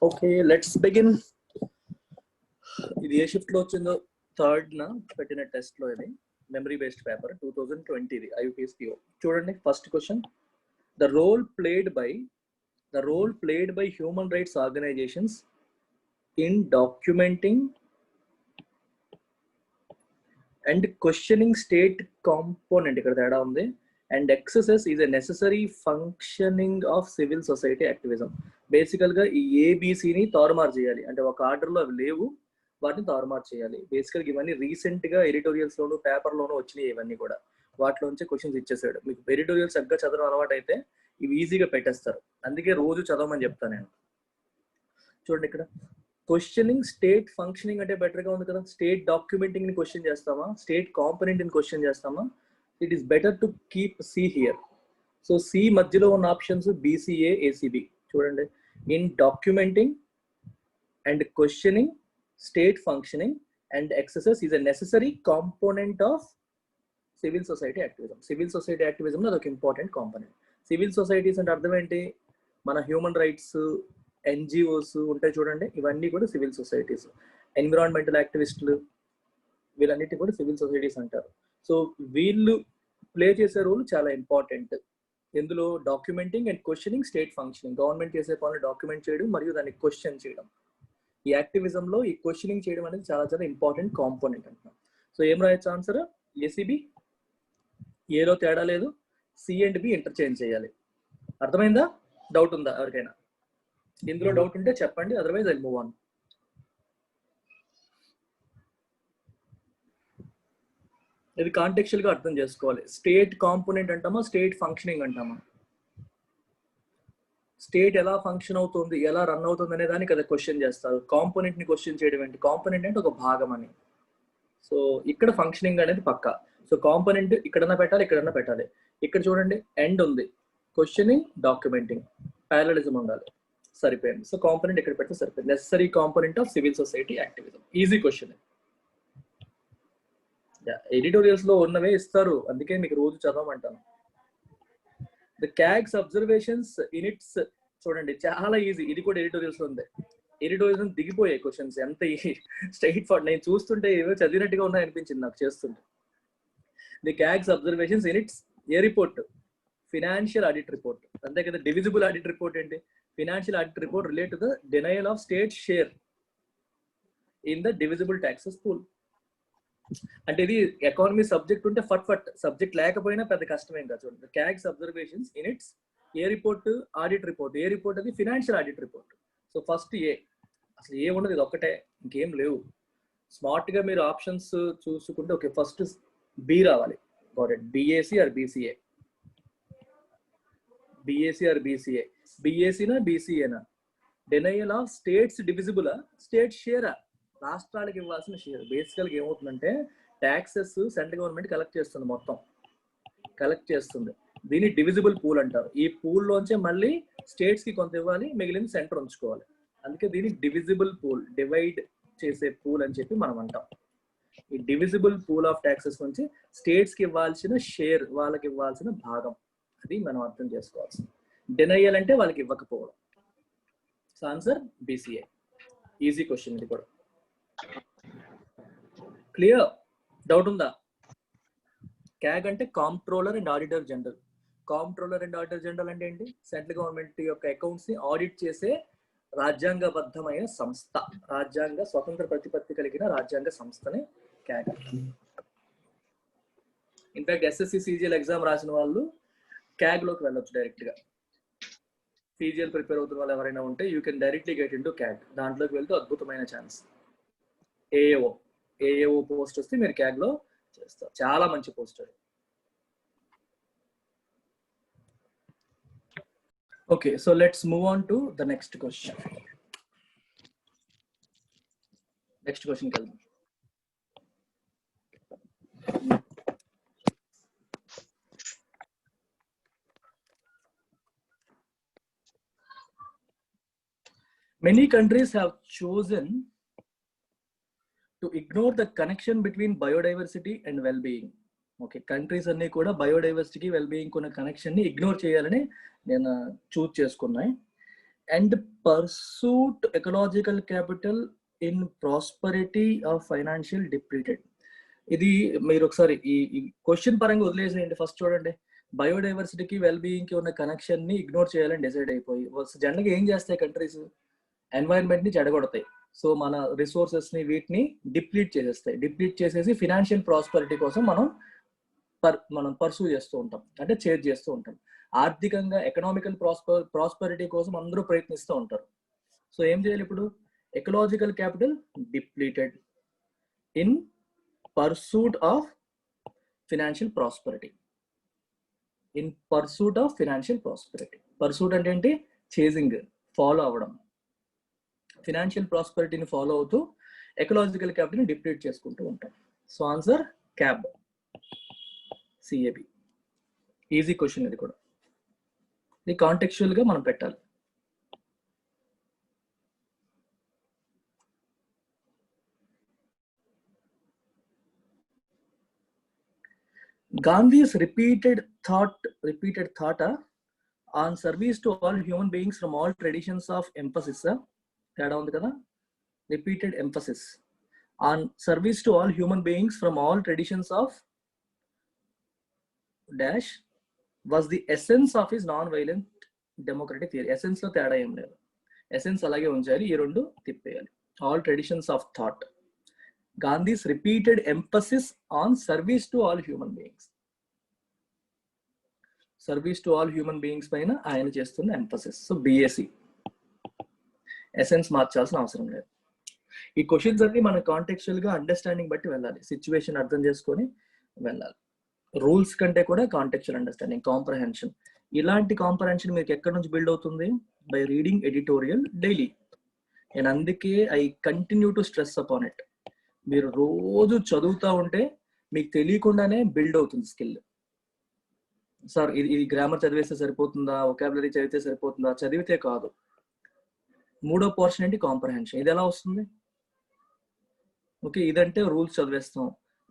Okay let's begin. ఇది ఏ shift లో వచ్చిందో థర్డ్ నా పెట్టిన టెస్ట్ లో ఇది మెమరీ బేస్డ్ పేపర్ 2020 ఇది IUPAC PO. చూడండి first question, the role played by human rights organisations in documenting and questioning state component, ఇక్కడ తేడా ఉంది, and excesses is a necessary functioning of civil society activism. బేసికల్ గా ఈ ఏబిసిని తారుమారు చేయాలి, అంటే ఒక ఆర్డర్ లో అవి లేవు, వాటిని తారుమారు చేయాలి. బేసికల్ గా ఇవన్నీ రీసెంట్ గా ఎడిటోరియల్స్ లోను పేపర్ లోను వచ్చినాయి. ఇవన్నీ కూడా వాటిలోంచి క్వశ్చన్స్ ఇచ్చేసాడు. మీకు ఎడిటోరియల్స్ చక్కగా చదవడం అలవాటు అయితే ఇవి ఈజీగా పెట్టేస్తారు, అందుకే రోజు చదవమని చెప్తాను నేను. చూడండి ఇక్కడ క్వశ్చనింగ్ స్టేట్ ఫంక్షనింగ్ అంటే బెటర్ గా ఉంది కదా. స్టేట్ డాక్యుమెంటింగ్ ని క్వశ్చన్ చేస్తామా, స్టేట్ కాంపోనెంట్ ని క్వశ్చన్ చేస్తామా? It is better to keep C here. So C మధ్యలో ఉన్న ఆప్షన్స్ BCA ACB. చూడండి, in documenting and questioning state functioning and excesses is a necessary component of civil society activism. Civil society యాక్టివిజంలో అదొక important component. Civil societies అంటే అర్థం ఏంటి? మన human rights NGOs ఉంటాయి చూడండి, ఇవన్నీ కూడా సివిల్ సొసైటీస్. ఎన్విరాన్మెంటల్ యాక్టివిస్టులు వీళ్ళన్నిటి కూడా సివిల్ సొసైటీస్ అంటారు. సో వీళ్ళు ప్లే చేసే రోల్ చాలా ఇంపార్టెంట్. ఇందులో documenting and questioning state functioning, government చేసే పనులు డాక్యుమెంట్ చేయడం మరియు దాన్ని క్వశ్చన్ చేయడం. ఈ యాక్టివిజంలో ఈ క్వశ్చనింగ్ చేయడం అనేది చాలా చాలా ఇంపార్టెంట్ కాంపోనెంట్ అంటున్నాం. సో ఏం రాయొచ్చు ఆన్సర్? ACB. ఏలో తేడా లేదు, C అండ్ B ఇంటర్చేంజ్ చేయాలి. అర్థమైందా? డౌట్ ఉందా ఎవరికైనా? ఇందులో డౌట్ ఉంటే చెప్పండి, అదర్వైజ్ ఐ మూవ్ ఆన్. ఇది కాంటెక్చువల్ గా అర్థం చేసుకోవాలి. స్టేట్ కాంపోనెంట్ అంటామా, స్టేట్ ఫంక్షనింగ్ అంటామా? స్టేట్ ఎలా ఫంక్షన్ అవుతుంది, ఎలా రన్ అవుతుంది అనే దానికి అది క్వశ్చన్ చేస్తారు. కాంపోనెంట్ ని క్వశ్చన్ చేయడం ఏంటి? కాంపోనెంట్ అంటే ఒక భాగం అని. సో ఇక్కడ ఫంక్షనింగ్ అనేది పక్కా. సో కాంపోనెంట్ ఇక్కడన్నా పెట్టాలి, ఇక్కడన్నా పెట్టాలి. ఇక్కడ చూడండి ఎండ్ ఉంది, క్వశ్చనింగ్ డాక్యుమెంటింగ్ ప్యారలలిజం ఉండాలి, సరిపోయింది. సో కాంపోనెంట్ ఇక్కడ పెడితే సరిపోయింది. Necessary component of civil society activism. Easy question. Editorials లో ఉన్నవే ఇస్తారు, అందుకే మీకు రోజు చదవమంటాను. The CAG's observations in its, చూడండి చాలా ఈజీ. ఇది కూడా ఎడిటోరియల్స్ లో ఉంది. ఎడిటోరియల్స్ దిగిపోయాయి క్వశ్చన్స్, ఎంత స్ట్రైట్ ఫార్వర్డ్. నేను చూస్తుంటే ఏవో చదివినట్టుగా ఉన్నాయి అనిపించింది నాకు చేస్తుంటే. The CAG's observations in its ఏ రిపోర్ట్? ఫినాన్షియల్ ఆడిట్ రిపోర్ట్, అంతే కదా. డివిజిబుల్ ఆడిట్ రిపోర్ట్ ఏంటి? Financial audit report relate to the denial of state share in the divisible taxes pool. అంటే ఇది ఎకానమీ సబ్జెక్ట్ ఉంటే ఫట్ ఫట్, సబ్జెక్ట్ లేకపోయినా పెద్ద కష్టమేం కాదు. చూడండి, క్యాగ్స్ అబ్జర్వేషన్స్ ఇన్ ఇట్స్ ఏ రిపోర్ట్? Audit report. ఏ రిపోర్ట్ అది? Financial audit report. So first A, అసలు ఏ ఉండదు, ఇది ఒక్కటే, ఇంకేం లేవు. స్మార్ట్ గా మీరు ఆప్షన్స్ చూసుకుంటే ఓకే, ఫస్ట్ B రావాలి. BAC or BCA? BAC or BCA? BAC నా BCA నా? డినయల్ ఆఫ్ స్టేట్స్ డివిజిబులా, స్టేట్ షేరా? రాష్ట్రాలకు ఇవ్వాల్సిన షేర్. బేసికల్ గా ఏమవుతుందంటే ట్యాక్సెస్ సెంట్రల్ గవర్నమెంట్ కలెక్ట్ చేస్తుంది, మొత్తం కలెక్ట్ చేస్తుంది. దీన్ని డివిజిబుల్ పూల్ అంటారు. ఈ పూల్ లోంచే మళ్ళీ స్టేట్స్ కి కొంత ఇవ్వాలి, మిగిలిన సెంటర్ ఉంచుకోవాలి. అందుకే దీన్ని డివిజిబుల్ పూల్, డివైడ్ చేసే పూల్ అని చెప్పి మనం అంటాం. ఈ డివిజిబుల్ పూల్ ఆఫ్ ట్యాక్సెస్ నుంచి స్టేట్స్ కి ఇవ్వాల్సిన షేర్, వాళ్ళకి ఇవ్వాల్సిన భాగం, అది మనం అర్థం చేసుకోవాల్సింది. డినయల్ అంటే వాళ్ళకి ఇవ్వకపోవడం. So answer BCA. Easy question ఇది కూడా. క్లియర్? డౌట్ ఉందా? క్యాగ్ అంటే comptroller and auditor general. Comptroller and auditor general అంటే ఏంటి? సెంట్రల్ గవర్నమెంట్ యొక్క అకౌంట్స్ ని ఆడిట్ చేసే రాజ్యాంగబద్ధమైన సంస్థ, రాజ్యాంగ స్వతంత్ర ప్రతిపత్తి కలిగిన రాజ్యాంగ సంస్థని CAG. In fact SSC CGL exam రాసిన వాళ్ళు క్యాగ్ లోకి వెళ్ళొచ్చు డైరెక్ట్ గా. CGL ప్రిపేర్ అవుతున్న వాళ్ళు ఎవరైనా ఉంటే you can directly get in to CAG. దాంట్లోకి వెళ్తే అద్భుతమైన ఛాన్స్. AAO పోస్ట్ వస్తే మీరు క్యాగ్ లో చేస్తారు, చాలా మంచి పోస్ట్ అది. Okay, so let's move on to the next question. Next క్వశ్చన్కి వెళ్దాం. Many countries have chosen to ignore the connection between biodiversity and well-being. Okay, countries అన్ని కూడా బయోడైవర్సిటీకి వెల్బీయింగ్ ఉన్న కనెక్షన్ ని ఇగ్నోర్ చేయాలని నేను చూస్ చేసుకున్నాయి. And pursuit ecological capital in prosperity of financial depleted. ఇది మీరు ఒకసారి ఈ క్వశ్చన్ పరంగా వదిలేసేయండి. ఫస్ట్ చూడండి, బయోడైవర్సిటీకి వెల్ బీయింగ్ కి ఉన్న కనెక్షన్ ని ఇగ్నోర్ చేయాలని డిసైడ్ అయిపోయి జనరల్గా ఏం చేస్తాయి కంట్రీస్, ఎన్వైరన్మెంట్ ని చెడగొడతాయి. సో మన రిసోర్సెస్ ని వీటిని డిప్లీట్ చేసేస్తాయి. డిప్లీట్ చేసేసి ఫినాన్షియల్ ప్రాస్పరిటీ కోసం మనం పర్సూ చేస్తూ ఉంటాం, అంటే చేజ్ చేస్తూ ఉంటాం. ఆర్థికంగా ఎకనామికల్ ప్రాస్పరిటీ కోసం అందరూ ప్రయత్నిస్తూ ఉంటారు. సో ఏం చేయాలి ఇప్పుడు, ecological capital depleted in pursuit of financial prosperity. In pursuit of financial prosperity. Pursuit అంటే ఏంటి, చేజింగ్, ఫాలో అవ్వడం. ఫినాన్షియల్ ప్రాస్పరిటీని ఫాలో అవుతూ ఎకలాజికల్ క్యాపిటల్ని డిప్లీట్ చేసుకుంటూ ఉంటాం. So answer cab, CAB. Easy question ఇది కూడా. ఇది కాంటెక్చువల్ గా మనం పెట్టాలి. Gandhi's repeated thought on service to all human beings from all traditions of emphasis. తేడా ఉంది కదా, repeated emphasis on service to all human beings from all traditions of dash was the essence of his non violent democratic theory. Essence లో తేడా ఏం లేదు, essence అలాగే ఉంచాలి, ఈ రెండు తిప్పేయాలి. All traditions of thought. Gandhi's repeated emphasis on service to all human beings. Service to all human beings పైన ఆయన చేస్తున్న ఎంఫసిస్. సో బిఎస్సి, ఎసెన్స్ మార్చాల్సిన అవసరం లేదు. ఈ క్వశ్చన్స్ అన్ని మన కాంటెక్చువల్ గా అండర్స్టాండింగ్ బట్టి వెళ్ళాలి, సిచ్యువేషన్ అర్థం చేసుకొని వెళ్ళాలి. రూల్స్ కంటే కూడా కాంటెక్చువల్ అండర్స్టాండింగ్, కాంప్రహెన్షన్. ఇలాంటి కాంప్రహెన్షన్ మీకు ఎక్కడి నుంచి బిల్డ్ అవుతుంది, by reading editorial daily. And అందుకే I continue to stress upon it. మీరు రోజు చదువుతూ ఉంటే మీకు తెలియకుండానే బిల్డ్ అవుతుంది స్కిల్. సార్ ఇది గ్రామర్ చదివేస్తే సరిపోతుందా, వొకాబులరీ చదివితే సరిపోతుందా? చదివితే కాదు. మూడో పోర్షన్ ఏంటి, కాంప్రహెన్షన్. ఇది ఎలా వస్తుంది? ఓకే, ఇదంటే రూల్స్ చదివేస్తాం,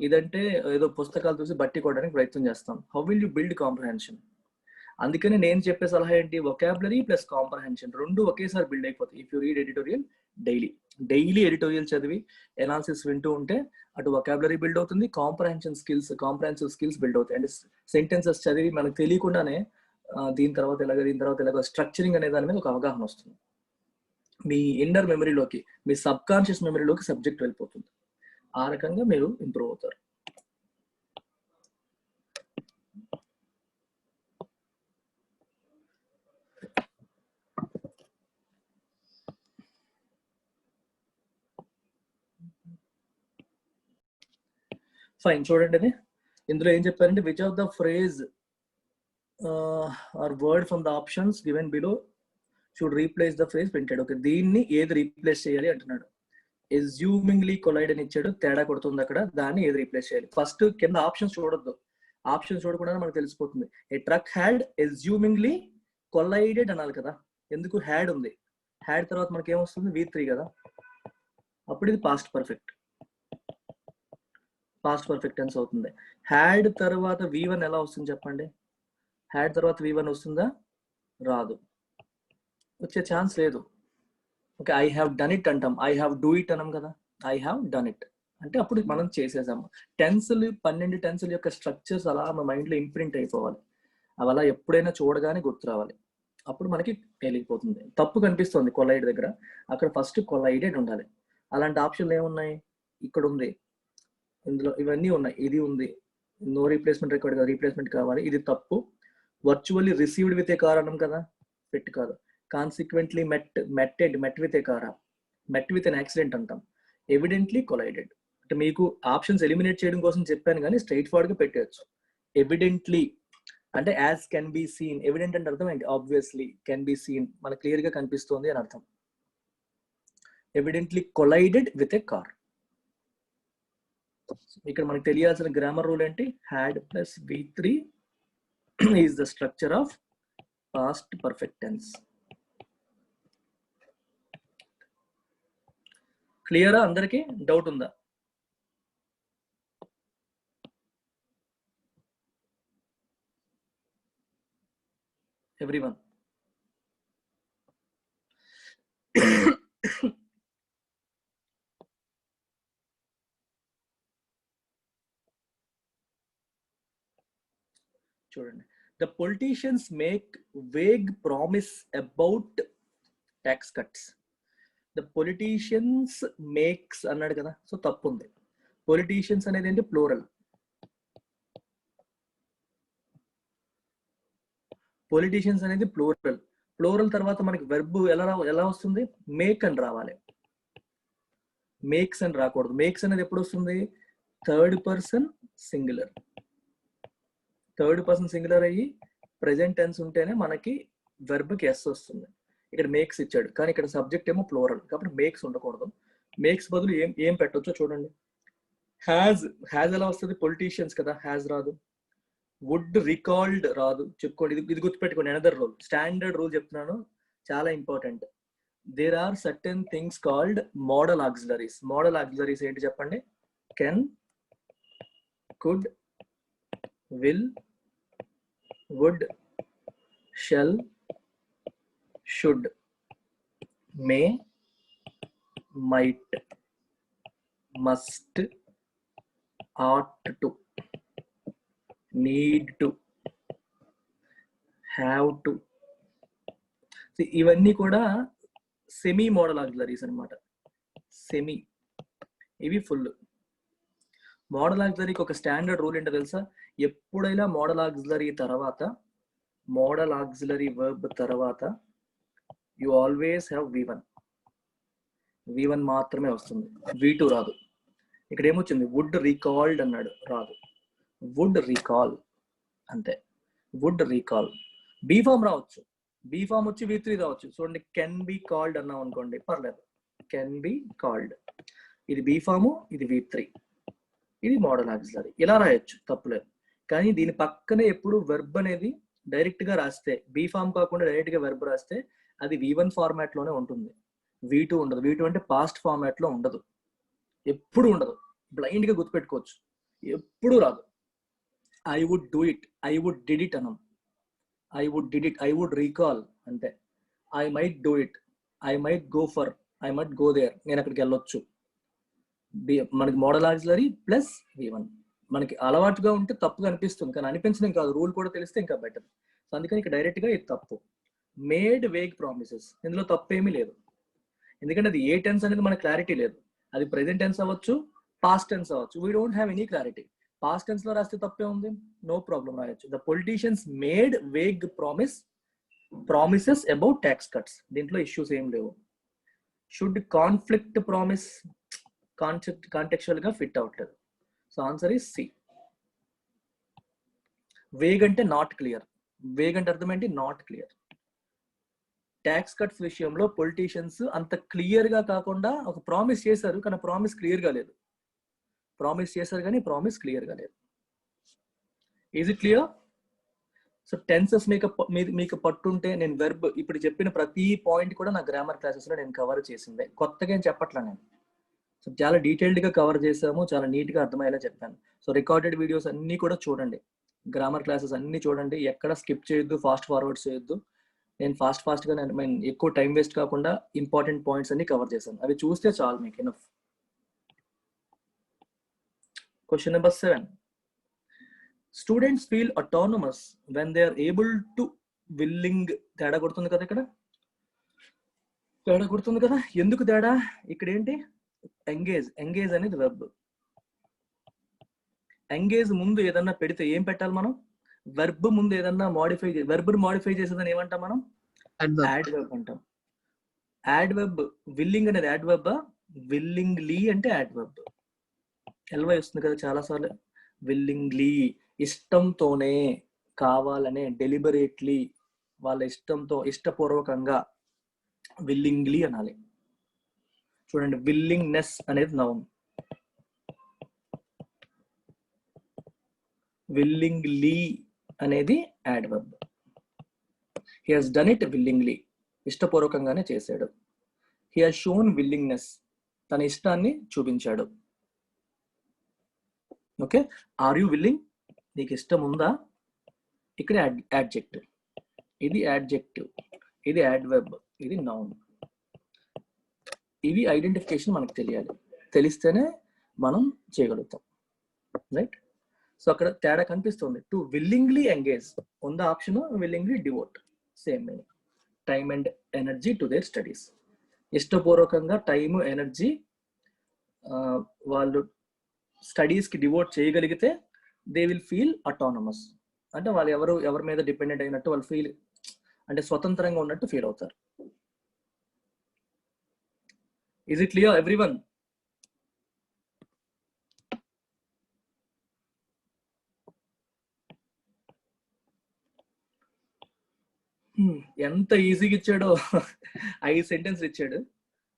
ఇదంటే ఏదో పుస్తకాలు చూసి బట్టి కొట్టడానికి ప్రయత్నం చేస్తాం. How will you build comprehension? అందుకని నేను చెప్పే సలహా ఏంటి, వొకాబులరీ ప్లస్ కాంప్రహెన్షన్ రెండు ఒకేసారి బిల్డ్ అయిపోతాయి if you read editorial daily editorial చదివి ఎనాలిసిస్ వింటూ ఉంటే అటు వొకాబులరీ బిల్డ్ అవుతుంది, కాంప్రహెన్సివ్ స్కిల్స్ బిల్డ్ అవుతాయి. అంటే సెంటెన్సెస్ చదివి మనకు తెలియకుండానే దీని తర్వాత ఎలాగ స్ట్రక్చరింగ్ అనే దాని మీద ఒక అవగాహన వస్తుంది. మీ ఇన్నర్ మెమరీలోకి, మీ సబ్ కాన్షియస్ మెమరీలోకి సబ్జెక్ట్ వెళ్ళిపోతుంది. ఆ రకంగా మీరు ఇంప్రూవ్ అవుతారు. ఫైన్, చూడండి అది ఇందులో ఏం చెప్పారంటే, which of the phrase or word from the options given below should replace the phrase printed. Okay, దీన్ని ఏది రీప్లేస్ చేయాలి అంటున్నాడు. ఎస్యూమింగ్లీ కొలైడ్ అని ఇచ్చాడు, తేడా కొడుతుంది అక్కడ, దాన్ని ఏది రీప్లేస్ చేయాలి. ఫస్ట్ కింద ఆప్షన్స్ చూడొద్దు, ఆప్షన్స్ చూడకుండా మనకు తెలిసిపోతుంది. ఏ ట్రక్ హ్యాడ్ ఎస్యూమింగ్లీ కొలైడెడ్ అనాలి కదా, ఎందుకు హ్యాడ్ ఉంది, హ్యాడ్ తర్వాత మనకి ఏమొస్తుంది, V3 కదా, అప్పుడు ఇది పాస్ట్ పర్ఫెక్ట్ టెన్స్ అవుతుంది. హ్యాడ్ తర్వాత V1 ఎలా వస్తుంది చెప్పండి, హ్యాడ్ తర్వాత V1 వస్తుందా, రాదు, వచ్చే ఛాన్స్ లేదు. Okay, I have done it అంటాం, ఐ హ్యావ్ డూ ఇట్ అనం కదా, ఐ హ్యావ్ డన్ ఇట్ అంటే అప్పుడు మనం చేసేసాము. 12 టెన్సుల యొక్క స్ట్రక్చర్స్ అలా మన మైండ్లో ఇంప్రింట్ అయిపోవాలి. అవి అలా ఎప్పుడైనా చూడగానే గుర్తు రావాలి, అప్పుడు మనకి తేలిపోతుంది. తప్పు కనిపిస్తుంది కొలైడ్ దగ్గర, అక్కడ ఫస్ట్ కొలైడెడ్ ఉండాలి. అలాంటి ఆప్షన్లు ఏమున్నాయి, ఇక్కడ ఉంది, ఇందులో ఇవన్నీ ఉన్నాయి, ఇది ఉంది, నో రీప్లేస్మెంట్ రికార్డ్ కదా, రీప్లేస్మెంట్ కావాలి, ఇది తప్పు. వర్చువల్లీ రిసీవ్డ్ విత్ ఏ కారణం కదా, ఫిట్ కాదు. కాన్సిక్వెంట్లీ మెట్ విత్ ఏ కారా, మెట్ విత్ అన్ యాక్సిడెంట్ అంటాం. ఎవిడెంట్లీ కొలైడెడ్ అంటే మీకు ఆప్షన్స్ ఎలిమినేట్ చేయడం కోసం చెప్పాను కానీ స్ట్రైట్ ఫార్వర్డ్ గా పెట్టవచ్చు. ఎవిడెంట్లీ అంటే as can be seen, evident అంటే అర్థం ఏంటి, ఆబ్వియస్లీ, కెన్ బి సీన్ మనకు క్లియర్ గా కనిపిస్తోంది అని అర్థం. Evidently collided with a car. ఇక్కడ మనకు తెలియాల్సిన గ్రామర్ రూల్ ఏంటి, had plus V3 is the structure of past perfect tense. క్లియరా, అందరికి డౌట్ ఉందా? ఎవ్రీవన్ చూడండి, the politicians make vague promise about tax cuts. The politicians makes అన్నాడు కదా, సో తప్పు ఉంది. పొలిటీషియన్స్ అనేది ఏంటి, ప్లూరల్. పొలిటీషియన్స్ అనేది ప్లూరల్. ప్లూరల్ తర్వాత మనకి వెర్బ్ ఎలా వస్తుంది, మేక్ అని రావాలి. మేక్స్ అని రాకూడదు. మేక్స్ అనేది ఎప్పుడు వస్తుంది, third person singular. Third person singular అయ్యి ప్రెజెంట్ టెన్స్ ఉంటేనే మనకి వెర్బ్కి ఎస్ వస్తుంది. ఇక్కడ మేక్స్ ఇచ్చాడు, కానీ ఇక్కడ సబ్జెక్ట్ ఏమో ప్లూరల్, కాబట్టి మేక్స్ ఉండకూడదు. మేక్స్ బదులు ఏం పెట్టొచ్చో చూడండి. హ్యాజ్ ఎలా వస్తుంది, పొలిటీషియన్స్ కదా, హ్యాజ్ రాదు. వుడ్ రికాల్డ్ రాదు. చెప్పుకోండి, ఇది గుర్తుపెట్టుకోండి. అనదర్ రూల్, స్టాండర్డ్ రూల్ చెప్తున్నాను, చాలా important. There are certain things called modal auxiliaries. Modal auxiliaries ఏంటి చెప్పండి, can, could, will, would, shall, should, may, might, must, ought to, need to, have to. ఇవన్నీ కూడా సెమీ మోడల్ ఆక్సిలరీస్ అనమాట. Semi, ఇవి full. Modal ఆక్సిలరీకి ఒక standard rule ఏంటో తెలుసా, ఎప్పుడైనా మోడల్ ఆక్సిలరీ వర్బ్ తర్వాత యు ఆల్వేస్ హ్యావ్ V1 మాత్రమే వస్తుంది, V2 రాదు. ఇక్కడ ఏమొచ్చింది, వుడ్ రీకాల్డ్ అన్నాడు, రాదు. వుడ్ రీకాల్ అంతే, వుడ్ రీకాల్. బీ ఫామ్ రావచ్చు, బీ ఫామ్ వచ్చి V3 రావచ్చు. చూడండి, కెన్ బి కాల్డ్ అన్నాం అనుకోండి, పర్లేదు, కెన్ బి కాల్డ్. ఇది బీ ఫాము, ఇది V3, ఇది మోడల్ ఆక్సిలరీ. ఇలా రాయొచ్చు, తప్పులేదు. కానీ దీని పక్కనే ఎప్పుడు వెర్బ్ అనేది డైరెక్ట్ గా రాస్తే, బీ ఫామ్ కాకుండా డైరెక్ట్ గా వెర్బ్ రాస్తే అది V1 ఫార్మాట్ లోనే ఉంటుంది, V2 ఉండదు. V2 అంటే పాస్ట్ ఫార్మాట్ లో ఉండదు, ఎప్పుడు ఉండదు. బ్లైండ్ గా గుర్తుపెట్టుకోవచ్చు, ఎప్పుడు రాదు. I would do it, I would did it అనం. I would did it, I would recall అంతే. I might do it, I might go for, I might go there, నేను అక్కడికి వెళ్ళొచ్చు. మనకి మోడల్ ఆక్సిలరీ ప్లస్ V1. మనకి అలవాటుగా ఉంటే తప్పుగా అనిపిస్తుంది, కానీ అనిపించడం కాదు, రూల్ కూడా తెలిస్తే ఇంకా బెటర్. సో అందుకని ఇక్కడ డైరెక్ట్ గా ఇది తప్పు. మేడ్ వేగ్ ప్రామిసెస్, ఇందులో తప్పు ఏమీ లేదు, ఎందుకంటే అది ఏ టెన్స్ అనేది మనకు క్లారిటీ లేదు. అది ప్రెసెంట్ టెన్స్ అవ్వచ్చు, పాస్ట్ టెన్స్ అవ్వచ్చు. We don't have any clarity. Past tense లో రాస్తే తప్పే ఉంది, నో ప్రాబ్లం రాయొచ్చు. The politicians made vague promises about tax cuts, దీంట్లో ఇష్యూస్ ఏం లేవు. షుడ్ కాన్ఫ్లిక్ట్ ప్రామిస్, కాంటెక్చువల్ గా ఫిట్ అవ్వట్లేదు. So answer is C. Vague అంటే నాట్ క్లియర్. వేగ్ అంటే అర్థం ఏంటి, నాట్ క్లియర్. ట్యాక్స్ కట్స్ విషయంలో పొలిటీషియన్స్ అంత క్లియర్ గా కాకుండా ఒక ప్రామిస్ చేశారు, కానీ ప్రామిస్ క్లియర్ గా లేదు. ప్రామిస్ చేశారు కానీ ప్రామిస్ క్లియర్ గా లేదు. Is it clear? So tenses మీకు పట్టుంటే, నేను వెర్బ్ ఇప్పుడు చెప్పిన ప్రతి పాయింట్ కూడా నా గ్రామర్ క్లాసెస్ లో నేను కవర్ చేసిందే, కొత్తగా ఏం చెప్పట్లా నేను. సో చాలా డీటెయిల్డ్ గా కవర్ చేసాము, చాలా నీట్ గా అర్థమయ్యేలా చెప్పాను. సో రికార్డెడ్ వీడియోస్ అన్ని కూడా చూడండి, గ్రామర్ క్లాసెస్ అన్ని చూడండి, ఎక్కడ స్కిప్ చేయొద్దు, ఫాస్ట్ ఫార్వర్డ్ చేయొద్దు. నేను ఫాస్ట్ గా నేను ఎక్కువ టైం వేస్ట్ కాకుండా ఇంపార్టెంట్ పాయింట్స్ అన్ని కవర్ చేశాను, అవి చూస్తే చాలు మీకు enough. Question number 7. Students feel autonomous when they are able to willing. తేడా కొడుతుంది కదా, ఇక్కడ తేడా కొడుతుంది కదా. ఎందుకు తేడా? ఇక్కడ ఏంటి, ఎంగేజ్ అనేది వెర్బ్. ఎంగేజ్ ముందు ఏదన్నా పెడితే ఏం పెట్టాలి మనం, వెర్బ్ ముందు ఏదన్నా వెర్బ్ మాడిఫై చేసేదని ఏమంటాం మనం, యాడ్ వెర్బ్ అంటాం. యాడ్ వెర్బ్, విల్లింగ్ అనేది యాడ్ వెర్బ్, విల్లింగ్లీ అంటే యాడ్ వెర్బ్. ఎల్వై వస్తుంది కదా చాలా సార్లు. విల్లింగ్లీ, ఇష్టంతోనే, కావాలనే, డెలిబరేట్లీ, వాళ్ళ ఇష్టంతో, ఇష్టపూర్వకంగా విల్లింగ్లీ అనాలి. చూడండి, విల్లింగ్నెస్ అనేది నౌన్, విల్లింగ్లీ అనేది adverb. He has done it willingly, ఇష్టపూర్వకంగానే చేశాడు. హీ హాస్ షోన్ విల్లింగ్నెస్, తన ఇష్టాన్ని చూపించాడు. ఓకే, ఆర్ యు విల్లింగ్, నీకు ఇష్టం ఉందా? ఇక్కడ యాడ్జెక్టివ్, ఇది యాడ్జెక్టివ్, ఇది యాడ్వర్బ్, ఇది నౌన్. ఇవి ఐడెంటిఫికేషన్ మనకు తెలియాలి, తెలిస్తేనే మనం చేయగలుగుతాం, రైట్? సో అక్కడ తేడా కనిపిస్తుంది. టు విల్లింగ్లీ ఎంగేజ్ ఉంది option, willingly devout same meaning. Time and energy to their studies, ఇష్టపూర్వకంగా టైము ఎనర్జీ వాళ్ళు స్టడీస్కి డివోట్ చేయగలిగితే దే విల్ ఫీల్ అటానమస్, అంటే వాళ్ళు ఎవరి మీద డిపెండెంట్ అయినట్టు వాళ్ళు ఫీల్, అంటే స్వతంత్రంగా ఉన్నట్టు ఫీల్ అవుతారు. Is it clear everyone? ఎంత ఈజీగా ఇచ్చాడో 5 సెంటెన్స్ ఇచ్చాడు,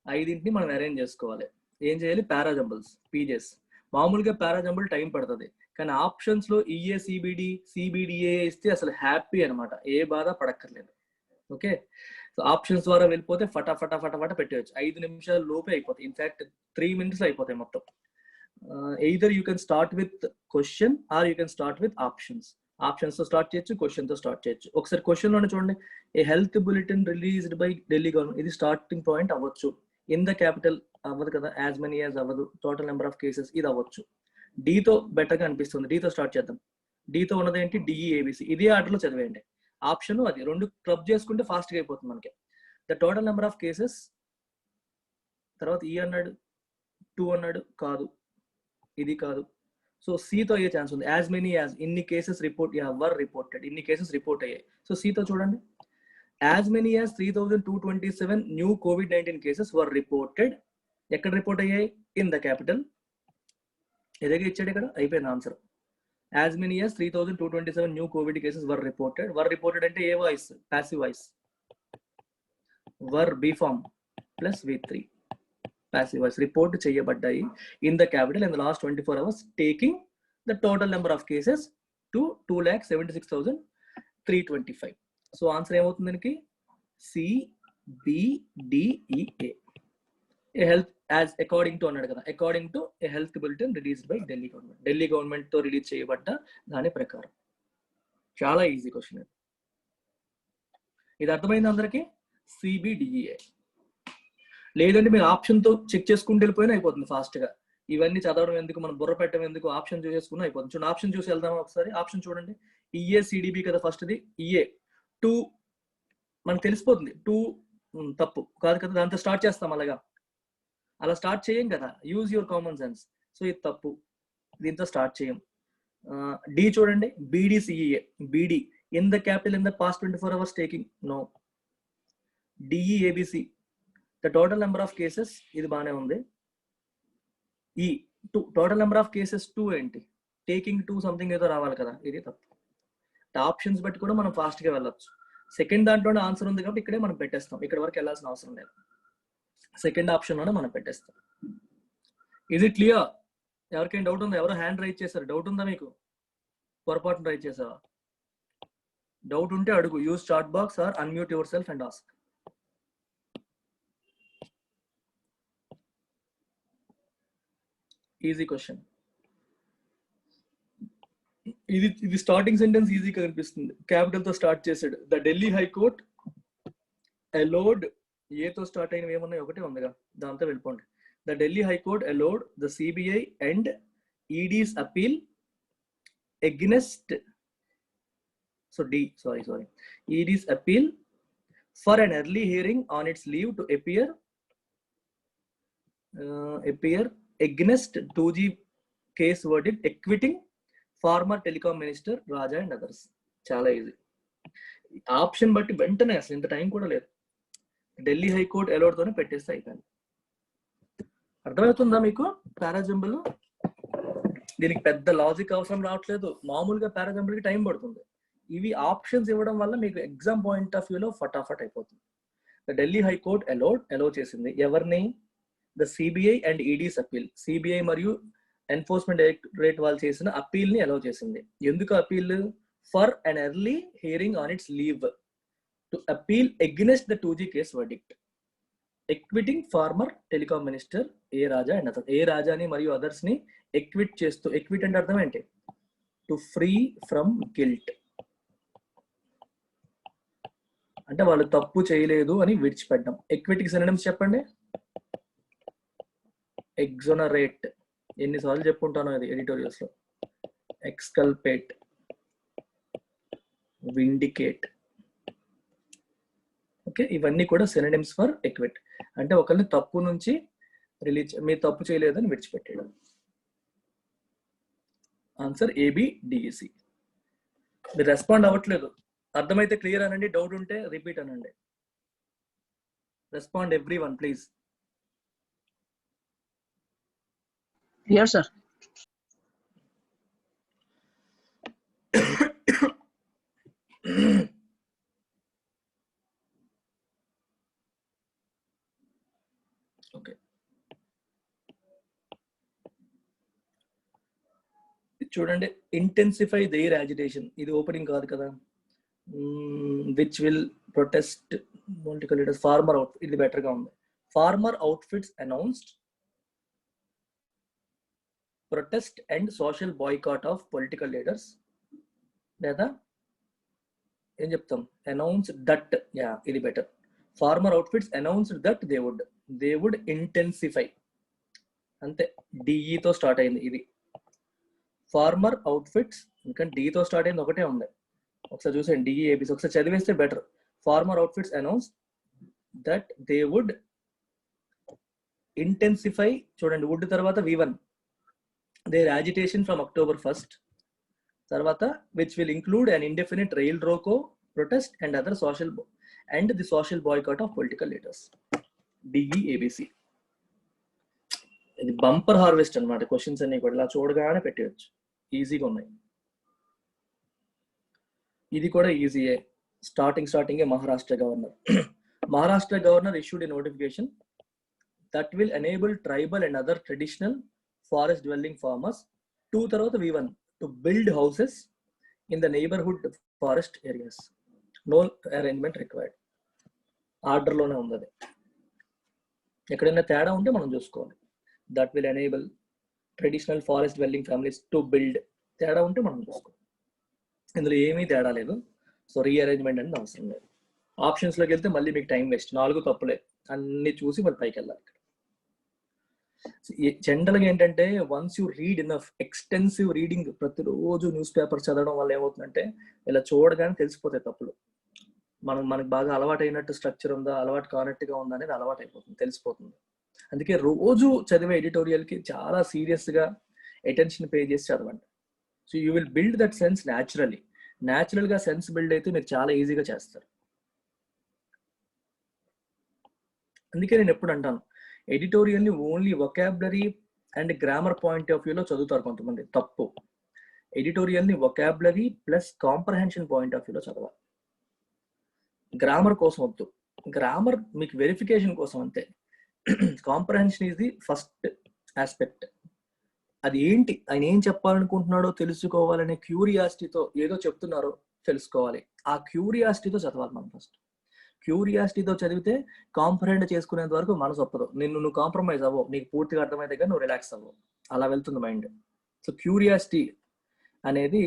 5ని మనం అరేంజ్ చేసుకోవాలి. ఏం చేయాలి? Parajumbles, pieces. మామూలుగా పారాజంబుల్ టైం పడుతుంది, కానీ ఆప్షన్స్ లో ఈఏ సిబిడి సిబిడిఏ ఇస్తే అసలు హ్యాపీ అనమాట, ఏ బాధ పడక్కర్లేదు. ఓకే, సో ఆప్షన్స్ ద్వారా వెళ్ళిపోతే ఫటాఫట పెట్టేయచ్చు, 5 నిమిషాల లోపే అయిపోతాయి. ఇన్ఫాక్ట్ 3 minutes అయిపోతాయి మొత్తం. Either you can start with question or you can start with options. Options తో స్టార్ట్ చేయొచ్చు, క్వశ్చన్ తో స్టార్ట్ చేయొచ్చు. ఒకసారి క్వశ్చన్ లోనే చూడండి, a health bulletin released by Delhi government, ఇది స్టార్టింగ్ పాయింట్ అవ్వచ్చు. ఇన్ ద క్యాపిటల్ అవ్వదు కదా, యాజ్ మెనీ యాజ్ అవ్వదు, టోటల్ నెంబర్ ఆఫ్ కేసెస్ ఇది అవ్వచ్చు. డీతో బెటర్ గా అనిపిస్తుంది, డీతో స్టార్ట్ చేద్దాం. డీతో ఉన్నది ఏంటి? డిఈఏబిసి, ఇదే ఆర్డర్లో చదివేయండి. ఆప్షన్ అది 2 క్లబ్ చేసుకుంటే ఫాస్ట్ గా అయిపోతుంది మనకి. The total number of cases, తర్వాత ఈ అన్నాడు, 2 అన్నాడు, కాదు ఇది కాదు. సో సితో అయ్యే ఛాన్స్ ఉంది. యాజ్ మెనీ యాజ్, ఇన్ని కేసెస్ రిపోర్ట్ వర్ రిపోర్టెడ్, ఇన్ని కేసెస్ రిపోర్ట్ అయ్యాయి. సో సితో చూడండి, as many as 3227 new COVID-19 cases were reported. ఎక్కడ రిపోర్ట్ అయ్యాయి? In the capital. ఎలాగే ఇచ్చాడు ఇక్కడ, అయిపోయింది answer. As many as 3227 new COVID cases were reported. Were reported అంటే ఏ voice? Passive voice. Were be form plus V3, passive voice. Report చేయబడ్డాయి in the capital in the last 24 hours, taking the total number of cases to 2,76,325. So answer ఏమవుతుంది దీనికి? CBDEA. A health as according to అన్నాడు కదా, according to A health bulletin released by Delhi government, Delhi government తో release చేయబడ్డ దాని ప్రకారం. చాలా easy question ఇది అర్థమైంది అందరికి? CBDEA. లేదంటే మీరు ఆప్షన్ తో చెక్ చేసుకుంటూ వెళ్ళిపోయినా అయిపోతుంది ఫాస్ట్ గా. ఇవన్నీ చదవడం ఎందుకు, మనం బుర్ర పెట్టడం ఎందుకు, ఆప్షన్ చూసేసుకున్నా అయిపోతుంది. చూడండి, ఆప్షన్ చూసి వెళ్దామా ఒకసారి. ఆప్షన్ చూడండి, ఈఏ సిడిబి కదా ఫస్ట్ది. ఈఏ 2 మనకు తెలిసిపోతుంది, 2 తప్పు కాదు కదా, దాంతో స్టార్ట్ చేస్తాం. అలా స్టార్ట్ చేయం కదా, use your common sense. So ఇది తప్పు, దీంతో స్టార్ట్ చేయం. డి చూడండి, BDCEA, BD in the capital in the past 24 hours taking, no. DEABC the total number of cases, ఇది బాగానే ఉంది. ఈ 2 టోటల్ నెంబర్ ఆఫ్ కేసెస్ 2 ఏంటి? టేకింగ్ 2 సంథింగ్ ఏదో రావాలి కదా, ఇది తప్పు. ఆప్షన్స్ బట్టి కూడా మనం ఫాస్ట్ గా వెళ్ళొచ్చు. సెకండ్ దాంట్లోనే ఆన్సర్ ఉంది కాబట్టి ఇక్కడే మనం పెట్టేస్తాం, ఇక్కడ వరకు వెళ్ళాల్సిన అవసరం లేదు. సెకండ్ ఆప్షన్ లోనే మనం పెట్టేస్తాం. ఇది క్లియర్? ఎవరికైనా డౌట్ ఉందా? ఎవరో హ్యాండ్ రైజ్ చేశారు, డౌట్ ఉందా మీకు? పొరపాటున రైజ్ చేసావా? డౌట్ ఉంటే అడుగు. Use chat box or unmute yourself and ask. Easy question. ఇది స్టార్టింగ్ సెంటెన్స్ ఈజీగా కనిపిస్తుంది, క్యాపిటల్ తో స్టార్ట్ చేశాడు. ద ఢిల్లీ హైకోర్ట్ అలౌడ్, ఏతో స్టార్ట్ అయినవి ఏమన్నాయి? ఒకటే ఉందిగా, దాంతో వెళ్ళిపోండి. The Delhi high court allowed the CBI and ED's appeal against, so D, sorry, ED's appeal for an early hearing on its leave to appear against 2G case verdict acquitting former telecom minister Raja and others. చాలా easy. Option బట్టి వెంటనే, అసలు ఇంత time కూడా లేదు, Delhi high court allowed తోనే పెట్టేస్తే అయిపోయింది. అర్థమవుతుందా మీకు పారాజంబుల్? దీనికి పెద్ద లాజిక్ అవసరం రావట్లేదు, మామూలుగా పారాజంబుల్ కి టైం పడుతుంది. ఇవి ఆప్షన్స్ ఇవ్వడం వల్ల మీకు ఎగ్జామ్ పాయింట్ ఆఫ్ వ్యూలో ఫటాఫట్ అయిపోతుంది. ద ఢిల్లీ హైకోర్ట్ అలౌ చేసింది ఎవరిని? The CBI and ED's appeal. CBI మరియు ఎన్ఫోర్స్మెంట్ డైరెక్టరేట్ వాళ్ళు చేసిన అపీల్ ని అలౌ చేసింది. ఎందుకు appeal? For an early hearing on its leave to appeal against the 2G case verdict acquitting former telecom minister A Raja and others. A రాజాని మరియు others ని ఎక్విట్ చేస్తూ, ఎక్విట్ అంటే అర్థం ఏంటి? టు ఫ్రీ ఫ్రమ్ గిల్ట్, అంటే వాళ్ళు తప్పు చేయలేదు అని విడిచిపెట్టడం. ఎక్విటీకి సినోనిమ్స్ చెప్పండి. ఎగ్జోనరేట్, ఎన్నిసార్లు చెప్పుకుంటాను అది ఎడిటోరియల్స్ లో. ఎక్స్కల్పేట్, విండికేట్. ఓకే, ఇవన్నీ కూడా సినోనిమ్స్ ఫర్ ఎక్విట్. అంటే ఒకరిని తప్పు నుంచి రిలీజ్, మీరు తప్పు చేయలేదని విడిచిపెట్టేయడం. ఆన్సర్ ఏబిడిఈసి. మీరు రెస్పాండ్ అవ్వట్లేదు, అర్థమైతే క్లియర్ అనండి, డౌట్ ఉంటే రిపీట్ అనండి. Respond everyone please. Yes, sir. Okay, చూడండి, ఇంటెన్సిఫై దేర్ యాజిటేషన్, ఇది ఓపెనింగ్ కాదు కదా. Which will protest political leaders, farmer out, ఇది బెటర్ గా ఉంది. Farmer outfits announced protest and social boycott of political leaders, లేదా ఏం చెప్తాం, అనౌన్స్ దట్, యా ఇది better. Farmer outfits announced that they would intensify, అంతే, డిఈతో స్టార్ట్ అయింది ఇది. ఫార్మర్ అవుట్ఫిట్స్, ఇంకా డితో స్టార్ట్ అయింది ఒకటే ఉంది, ఒకసారి చూసేయండి, డిఈ ఏబిసి ఒకసారి చదివేస్తే better. Farmer outfits announce that they would intensify, చూడండి వుడ్ తర్వాత V1, their agitation from October 1st, తర్వాత which will include an indefinite rail roko protest and other social and the social boycott of political leaders, D E A B C. ఇది bumper harvest అనమాట, questions అన్ని కూడా ఇలా చూడగానే పెట్టేయచ్చు, ఈజీగా ఉన్నాయి. ఇది కూడా ఈజీయే, starting Maharashtra governor. Maharashtra governor issued a notification that will enable tribal and other traditional forest dwelling farmers to, తర్వాత V1, to build houses in the neighbourhood forest areas, no arrangement required. ఆర్డర్లోనే ఉంది అది, ఎక్కడైనా తేడా ఉంటే మనం చూసుకోవాలి. That will enable traditional forest dwelling families to build, తేడా ఉంటే మనం చూసుకోవాలి. ఇందులో ఏమీ తేడా లేదు, సో రీఅరేంజ్మెంట్ అనేది అవసరం లేదు. ఆప్షన్స్లోకి వెళ్తే మళ్ళీ మీకు టైం వేస్ట్, 4 తప్పులే, అన్ని చూసి మళ్ళీ పైకి వెళ్ళాలి. జనరల్గా ఏంటంటే once you read enough, extensive reading, ప్రతిరోజు న్యూస్ పేపర్ చదవడం వల్ల ఏమవుతుందంటే ఇలా చూడగానే తెలిసిపోతాయి తప్పులు. మనకు బాగా అలవాటు అయినట్టు స్ట్రక్చర్ ఉందా, అలవాటు కానట్టుగా ఉందా అనేది అలవాటు అయిపోతుంది, తెలిసిపోతుంది. అందుకే రోజు చదివే ఎడిటోరియల్కి చాలా సీరియస్గా అటెన్షన్ పే చేసి చదవండి. So you will build that sense న్యాచురల్గా సెన్స్ బిల్డ్ అయితే మీరు చాలా ఈజీగా చేస్తారు. అందుకే నేను ఎప్పుడు అంటాను, ఎడిటోరియల్ని only vocabulary and grammar point of వ్యూలో చదువుతారు కొంతమంది, తప్పు. ఎడిటోరియల్ని vocabulary plus comprehension point of వ్యూలో చదవాలి. గ్రామర్ కోసం వద్దు, గ్రామర్ మీకు వెరిఫికేషన్ కోసం అంతే. Comprehension is the first aspect. అది ఏంటి, ఆయన ఏం చెప్పాలనుకుంటున్నాడో తెలుసుకోవాలనే క్యూరియాసిటీతో, ఏదో చెప్తున్నారో తెలుసుకోవాలి, ఆ క్యూరియాసిటీతో చదవాలి మనం ఫస్ట్. క్యూరియాసిటీతో చదివితే కాంప్రహెండ్ చేసుకునేంత వరకు మనసు ఒప్పదు. నువ్వు కాంప్రమైజ్ అవ్వవు, నీకు పూర్తిగా అర్థమైతే కానీ నువ్వు రిలాక్స్ అవ్వవు, అలా వెళ్తుంది మైండ్. సో క్యూరియాసిటీ అనేది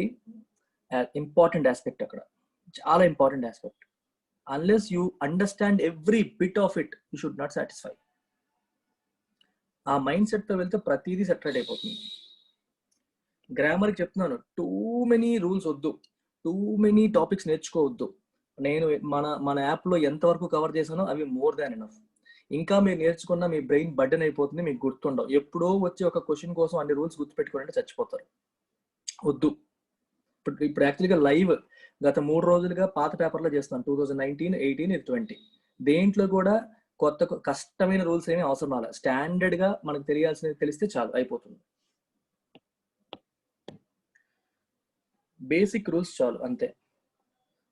ఇంపార్టెంట్ ఆస్పెక్ట్, అక్కడ చాలా important aspect. Unless you understand every bit of it, you should not satisfy. ఆ మైండ్ సెట్తో వెళ్తే ప్రతిదీ సెటరేట్ అయిపోతుంది. గ్రామర్కి చెప్తున్నాను, టూ మెనీ రూల్స్ వద్దు, టూ మెనీ టాపిక్స్ నేర్చుకోవద్దు. నేను మన యాప్లో ఎంతవరకు కవర్ చేశానో అవి మోర్ దాన్ ఎనఫ్. ఇంకా మీరు నేర్చుకున్న మీ బ్రెయిన్ బర్డెన్ అయిపోతుంది, మీకు గుర్తుండవు. ఎప్పుడో వచ్చి ఒక క్వశ్చన్ కోసం అన్ని రూల్స్ గుర్తుపెట్టుకోవాలంటే చచ్చిపోతారు. వద్దు. ఇప్పుడు యాక్చువల్గా లైవ్ గత 3 రోజులుగా పాత పేపర్లో చేస్తున్నాను, 2019, 18, 20. దేంట్లో కూడా కొత్త కష్టమైన రూల్స్ ఏమీ అవసరం రాలే. స్టాండర్డ్గా మనకు తెలియాల్సినవి తెలిస్తే చాలు, అయిపోతుంది. బేసిక్ రూల్స్ చాలు, అంతే.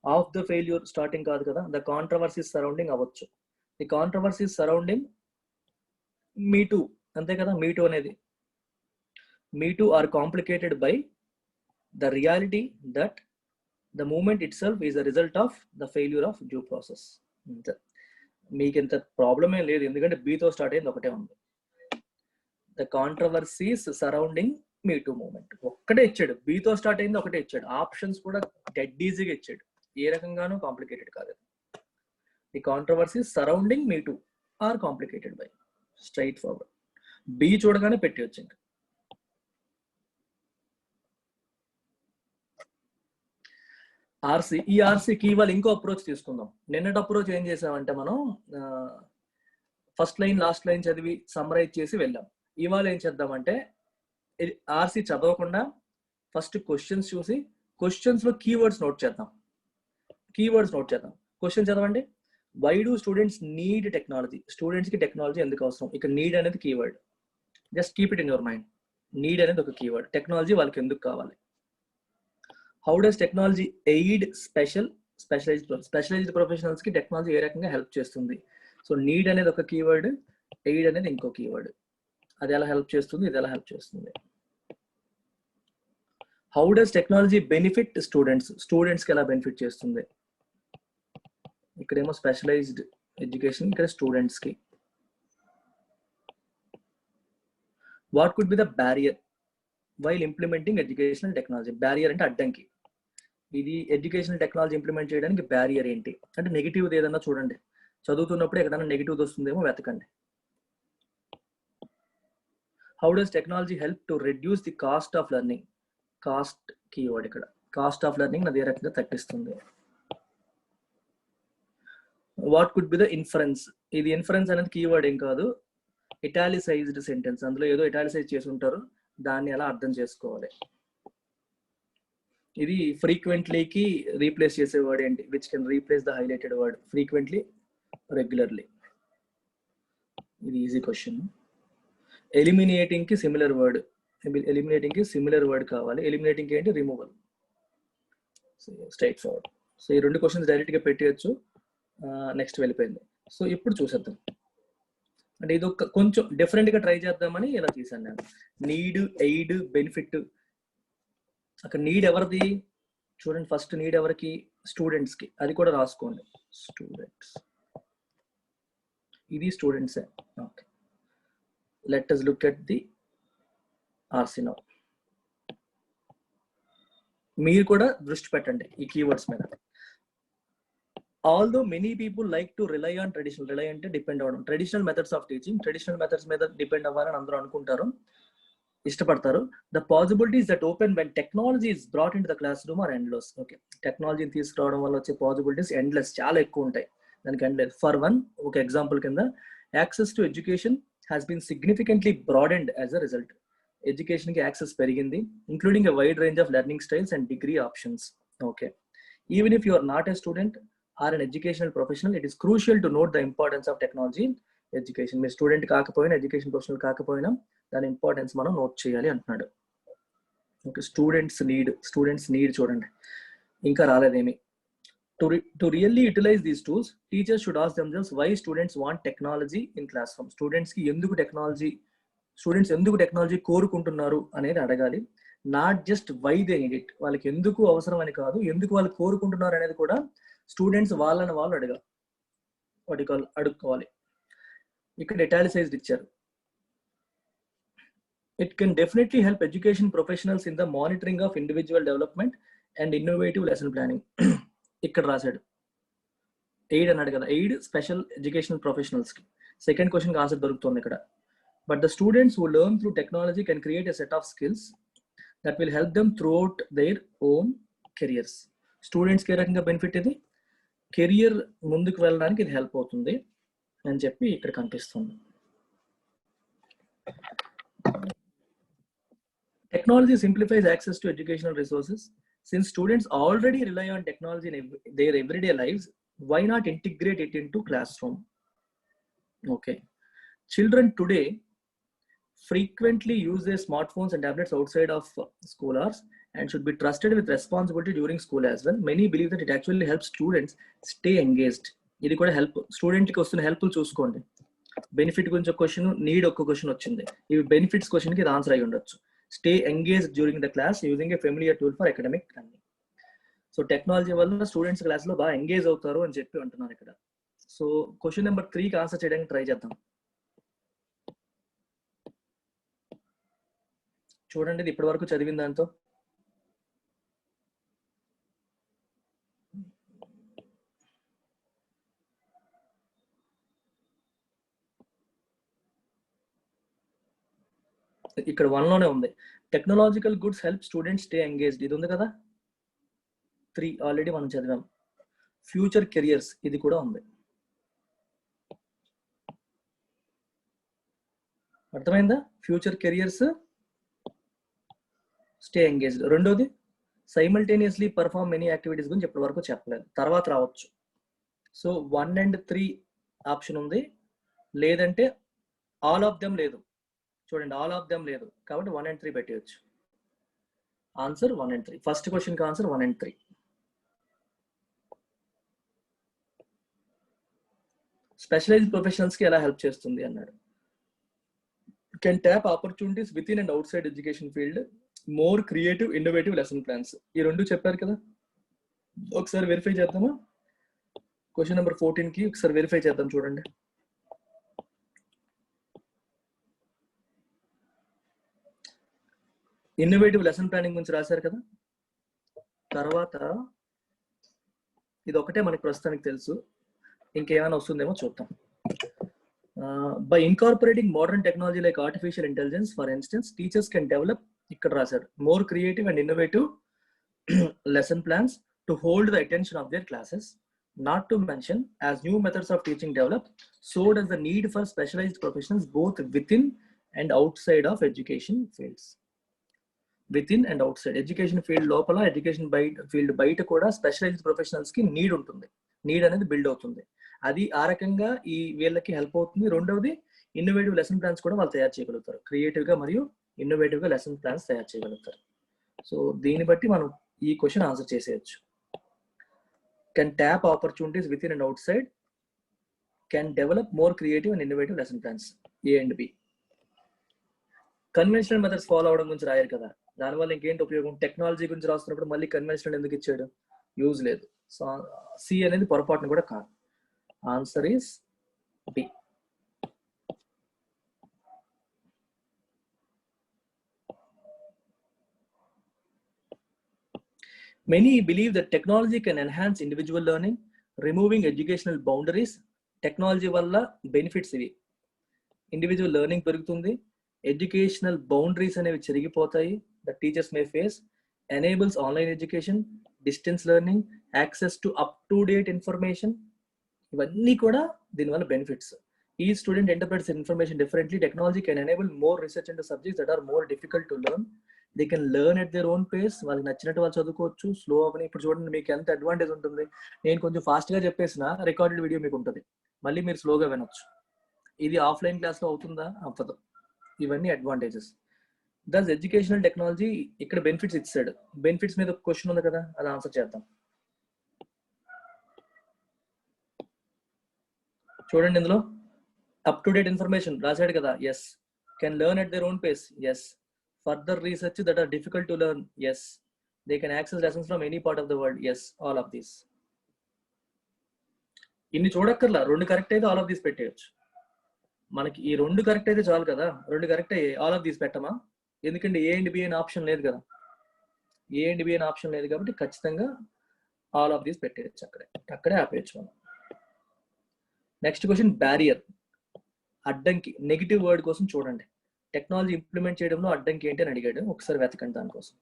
ఆఫ్ ద ఫెయిల్యూర్ స్టార్టింగ్ కాదు కదా, ద కాంట్రవర్సీస్ సరౌండింగ్ అవ్వచ్చు. The controversies surrounding me too, అంతే కదా. మీ టూ అనేది, me too are complicated by the reality that the movement itself is the result of the failure of due process. మీకు ఇంత problem ఏం లేదు, ఎందుకంటే బీతో start అయింది ఒకటే ఉంది. The controversies surrounding me too movement ఒక్కటే ఇచ్చాడు, బీతో స్టార్ట్ అయింది ఒకటే ఇచ్చాడు. ఆప్షన్స్ కూడా డెడ్ ఈజీగా ఇచ్చాడు, ఏ రకంగానూ కాంప్లికేటెడ్ కాదు. The controversies surrounding me too are complicated by, straightforward. B చూడగానే పెట్టవచ్చు ఇంకా. ఆర్సీ, ఈ ఆర్సీకి ఇవాళ ఇంకో అప్రోచ్ తీసుకుందాం. నిన్నటి అప్రోచ్ ఏం చేసామంటే మనం ఫస్ట్ లైన్ లాస్ట్ లైన్ చదివి సమ్మరైజ్ చేసి వెళ్ళాం. ఇవాళ ఏం చేద్దామంటే ఆర్సీ చదవకుండా ఫస్ట్ క్వశ్చన్స్ చూసి క్వశ్చన్స్ లో కీవర్డ్స్ నోట్ చేద్దాం. క్వశ్చన్ చదవండి. Why do students need technology? Students కి టెక్నాలజీ ఎందుకు అవసరం? ఇక్కడ నీడ్ అనేది keyword. Just keep it in your mind. Need అనేది ఒక కీవర్డ్. టెక్నాలజీ వాళ్ళకి ఎందుకు కావాలి? How does technology aid specialised professionals కి టెక్నాలజీ ఏ రకంగా హెల్ప్ చేస్తుంది? సో నీడ్ అనేది ఒక కీవర్డ్, ఎయిడ్ అనేది ఇంకో కీవర్డ్. అది ఎలా హెల్ప్ చేస్తుంది, ఇది ఎలా హెల్ప్ చేస్తుంది. హౌ డస్ టెక్నాలజీ బెనిఫిట్ స్టూడెంట్స్కి ఎలా బెనిఫిట్ చేస్తుంది? ఇక్కడేమో స్పెషలైజ్డ్ ఎడ్యుకేషన్, ఇక్కడ స్టూడెంట్స్కి. What could be the barrier while implementing educational technology? Barrier అంటే అడ్డంకి. ఇది ఎడ్యుకేషనల్ టెక్నాలజీ ఇంప్లిమెంట్ చేయడానికి బ్యారియర్ ఏంటి అంటే నెగిటివ్ ఏదన్నా చూడండి. చదువుతున్నప్పుడు ఎక్కడైనా నెగిటివ్ వస్తుందేమో వెతకండి. How does technology help to reduce the cost of learning? Cost keyword ఇక్కడ. కాస్ట్ ఆఫ్ లెర్నింగ్ అదే రకంగా తగ్గిస్తుంది. What could be the inference? ఇది ఇన్ఫరెన్స్ అనేది కీవర్డ్ ఏం కాదు, ఇటాలిసైజ్డ్ సెంటెన్స్. అందులో ఏదో ఇటాలిసైజ్ చేసి ఉంటారు, దాన్ని ఎలా అర్థం చేసుకోవాలి. ఇది ఫ్రీక్వెంట్లీకి రీప్లేస్ చేసే వర్డ్ ఏంటి? Which can replace the highlighted word frequently, regularly. ఇది ఈజీ క్వశ్చన్. ఎలిమినేటింగ్ కి సిమిలర్ వర్డ్. ఎలిమినేటింగ్ కి సిమిలర్ వర్డ్ కావాలి. ఎలిమినేటింగ్ ఏంటి? రిమూవల్. Straight forward. సో ఈ రెండు క్వశ్చన్స్ డైరెక్ట్ గా పెట్టేయచ్చు. నెక్స్ట్ వెళ్ళిపోయింది. సో ఇప్పుడు చూసేద్దాం. అంటే ఇది ఒక కొంచెం డిఫరెంట్ గా ట్రై చేద్దామని ఇలా తీసాను నేను. Need, aid, benefit. అక్కడ నీడ్ ఎవరిది చూడండి. ఫస్ట్ నీడ్ ఎవరికి? స్టూడెంట్స్ కి. అది కూడా రాసుకోండి. స్టూడెంట్స్, ఇది students. Okay, let us look at the RC now. మీరు కూడా దృష్టి పెట్టండి ఈ కీవర్డ్స్ మీద. Although many people like to rely on traditional. Rely అంటే డిపెండ్ అవ్వడం. Traditional methods of teaching, traditional methods మీద డిపెండ్ అవ్వాలని అందరూ అనుకుంటారు, ఇష్టపడతారు. The possibilities that open when technology is brought in to the classroom are endless. Okay, టెక్నాలజీని తీసుకురావడం వల్ల వచ్చే పాసిబిలిటీస్ ఎండ్లెస్, చాలా ఎక్కువ ఉంటాయి. దానికి ఎండ్లెస్. ఫర్ వన్, ఒక ఎగ్జాంపుల్ కింద, access to education has been significantly broadened as a result. Education కి యాక్సెస్ పెరిగింది, including a wide range of learning styles and degree options. Okay, even if you are not a student or an educational professional, it is crucial to note the importance of technology in education. మీరు student కాకపోయినా, education professional కాకపోయినా, దాని importance మనం note చేయాలి అంటున్నాడు. Okay, students need చూడండి, ఇంకా రాలేదేమి. To really utilize these tools, teachers should ask themselves why students want technology in classroom. Students ఎందుకు టెక్నాలజీ కోరుకుంటున్నారు అనేది అడగాలి. Not just why they need it. వాళ్ళకి ఎందుకు అవసరం అని కాదు, ఎందుకు వాళ్ళు కోరుకుంటున్నారు అనేది కూడా స్టూడెంట్స్ వాళ్ళని వాళ్ళు అడుక్కోవాలి. ఇక్కడ ఇటాలిసైజ్డ్ ఇచ్చారు. It can definitely help education professionals in the monitoring of individual development and innovative lesson planning. ఇక్కడ రాశాడు ఎయిడ్ అన్నాడు కదా, ఎయిడ్ స్పెషల్ ఎడ్యుకేషనల్ ప్రొఫెషనల్స్ కి. సెకండ్ క్వశ్చన్ ఆన్సర్ దొరుకుతుంది ఇక్కడ. But the students who learn through technology can create a set of skills that will help them through out their own careers. స్టూడెంట్స్కి ఏ రకంగా benefit? ఇది career ముందుకు వెళ్ళడానికి ఇది help అవుతుంది అని చెప్పి ఇక్కడ కనిపిస్తుంది. Technology simplifies access to educational resources. Since students already rely on technology in their everyday lives, why not integrate it into classroom? Okay. Children today frequently use their smartphones and tablets outside of school hours and should be trusted with responsibility during school as well. Many believe that it actually helps students stay engaged. ఇది కూడా help. స్టూడెంట్కి వస్తున్న help చూసుకోండి. Benefit గురించి ఒక question, need ఒక question వచ్చింది. ఇవి బెనిఫిట్స్ క్వశ్చన్కి ఇది ఆన్సర్ అయి ఉండొచ్చు. Stay engaged during the class using a familiar tool for academic learning. So technology వల్ల స్టూడెంట్స్ క్లాస్ లో బాగా ఎంగేజ్ అవుతారు అని చెప్పి అంటున్నారు ఇక్కడ. సో క్వశ్చన్ నెంబర్ 3కి ఆన్సర్ చేయడానికి ట్రై చేద్దాం. చూడండి, ఇది ఇప్పటి వరకు చదివిన దాంతో ఇక్కడ 1 లోనే ఉంది. Technological goods help students stay engaged, ఇది ఉంది కదా. 3 ఆల్రెడీ మనం చదివాం. ఫ్యూచర్ కెరియర్స్, ఇది కూడా ఉంది. అర్థమైందా? Future careers, stay engaged. రెండోది సైమల్టేనియస్లీ పర్ఫార్మ్ మెనీ యాక్టివిటీస్ గురించి ఇప్పటి వరకు చెప్పలేదు, తర్వాత రావచ్చు. సో 1 and 3 ఆప్షన్ ఉంది, లేదంటే ఆల్ ఆఫ్ దెమ్ లేదు. చూడండి, ఆల్ ఆఫ్ దెమ్ లేదు కాబట్టి 1 and 3 పెట్టేయచ్చు. Answer 1 and 3. ఫస్ట్ క్వశ్చన్ కి ఆన్సర్ 1 and 3. స్పెషలైజ్డ్ ప్రొఫెషనల్స్ కి ఎలా హెల్ప్ చేస్తుంది అన్నాడు. Can tap opportunities within and outside education field, more creative innovative lesson plans. ఈ రెండు చెప్పారు కదా, ఒకసారి వెరిఫై చేద్దామా? క్వశ్చన్ నెంబర్ 14 కి ఒకసారి వెరిఫై చేద్దాం. చూడండి, ఇన్నోవేటివ్ లెసన్ ప్లానింగ్ గురించి రాశారు కదా. తర్వాత ఇది ఒకటే మనకి ప్రస్తుతానికి తెలుసు, ఇంకేమైనా వస్తుందేమో చూద్దాం. By incorporating modern technology like artificial intelligence, for instance, teachers can develop, ఇక్కడ రాశారు, more creative and innovative lesson plans to hold the attention of their classes. Not to mention, as new methods of teaching develop, so does the need for specialized professionals both within and outside of education fields. Within and outside education field లోపల, education field బయట కూడా specialised professionals కి need ఉంటుంది. Need అనేది build అవుతుంది. అది ఆ రకంగా ఈ వీళ్ళకి హెల్ప్ అవుతుంది. రెండవది, ఇన్నోవేటివ్ లెసన్ ప్లాన్స్ కూడా వాళ్ళు తయారు చేయగలుగుతారు. క్రియేటివ్ గా మరియు ఇన్నోవేటివ్ గా లెసన్ ప్లాన్స్ తయారు చేయగలుగుతారు. సో దీన్ని బట్టి మనం ఈ క్వశ్చన్ ఆన్సర్ చేసేయచ్చు. Can tap opportunities within and outside, can develop more creative and innovative lesson plans, A and B. Conventional methods follow అవడం గురించి రాయారు కదా, దానివల్ల ఇంకేంటి ఉపయోగం? టెక్నాలజీ గురించి రాస్తున్నప్పుడు మళ్ళీ కన్వెన్షనల్ ఎందుకు ఇచ్చాడు? యూజ్ లేదు. సో సి అనేది పొరపాటును కూడా కాదు. Answer is B. Many believe that technology can enhance individual learning, removing educational boundaries. Technology వల్ల బెనిఫిట్స్ ఇవి. ఇండివిజువల్ లెర్నింగ్ పెరుగుతుంది, ఎడ్యుకేషనల్ బౌండరీస్ అనేవి చెరిగిపోతాయి that teachers may face, enables online education, distance learning, access to up-to-date information. ఇవన్నీ కూడా దీనివల్ల benefits. Each student interprets information differently. Technology can enable more research into subjects that are more difficult to learn. They can learn at their own pace. వాళ్ళకి నచ్చినట్టు వాళ్ళు చదువుకోవచ్చు, slow అవని. ఇప్పుడు చూడండి, మీకు ఎంత అడ్వాంటేజ్ ఉంటుంది. నేను కొంచెం ఫాస్ట్గా చెప్పేసిన రికార్డెడ్ వీడియో మీకు ఉంటుంది, మళ్ళీ మీరు స్లోగా వినొచ్చు. ఇది ఆఫ్లైన్ క్లాస్లో అవుతుందా? అవ్వదు. ఇవన్నీ అడ్వాంటేజెస్. దస్ ఎడ్యుకేషనల్ టెక్నాలజీ ఇక్కడ బెనిఫిట్స్ ఇచ్చాడు. బెనిఫిట్స్ మీద క్వశ్చన్ ఉంది కదా, అది ఆన్సర్ చేద్దాం. చూడండి, ఇందులో అప్ టు డేట్ ఇన్ఫర్మేషన్ రాశాడు కదా, yes. Can learn at their own pace, yes. Further research that are difficult to learn, yes. They can access lessons from any part of the world, yes. All of these. ఇన్ని చూడక్కర్లా, 2 correct అయితే all of these పెట్టేయచ్చు. మనకి ఈ 2 correct అయితే చాలు కదా. 2 correct అయ్యి ఆల్ ఆఫ్ దీస్ పెట్టమా? ఎందుకంటే ఏ అండ్ బి అనే ఆప్షన్ లేదు కదా. ఏ అండ్ బి అనే ఆప్షన్ లేదు కాబట్టి ఖచ్చితంగా ఆల్ ఆఫ్ దీస్ పెట్టేయచ్చు. అక్కడే ఆపేయచ్చు మనం. నెక్స్ట్ క్వశ్చన్, బ్యారియర్, అడ్డంకి. నెగిటివ్ వర్డ్ కోసం చూడండి. టెక్నాలజీ ఇంప్లిమెంట్ చేయడంలో అడ్డంకి ఏంటి అని అడిగాడు, ఒకసారి వెతకండి దానికోసం.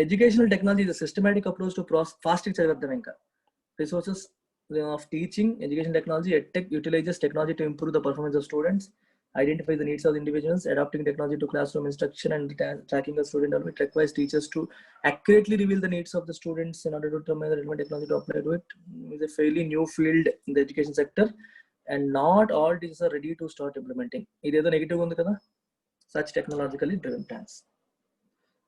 Educational technology is systematic approach to ఫాస్ట్గా చదివేద్దాం. ఇంకా resources of teaching, education technology, EdTech utilizes technology to improve the performance of students, identify the needs of the individuals, adapting technology to classroom instruction and tracking the student development. It requires teachers to accurately reveal the needs of the students in order to determine the relevant technology to apply to it. It is a fairly new field in the education sector and not all teachers are ready to start implementing. ఇదేదో negative ఉంది కదా, such technologically driven plans.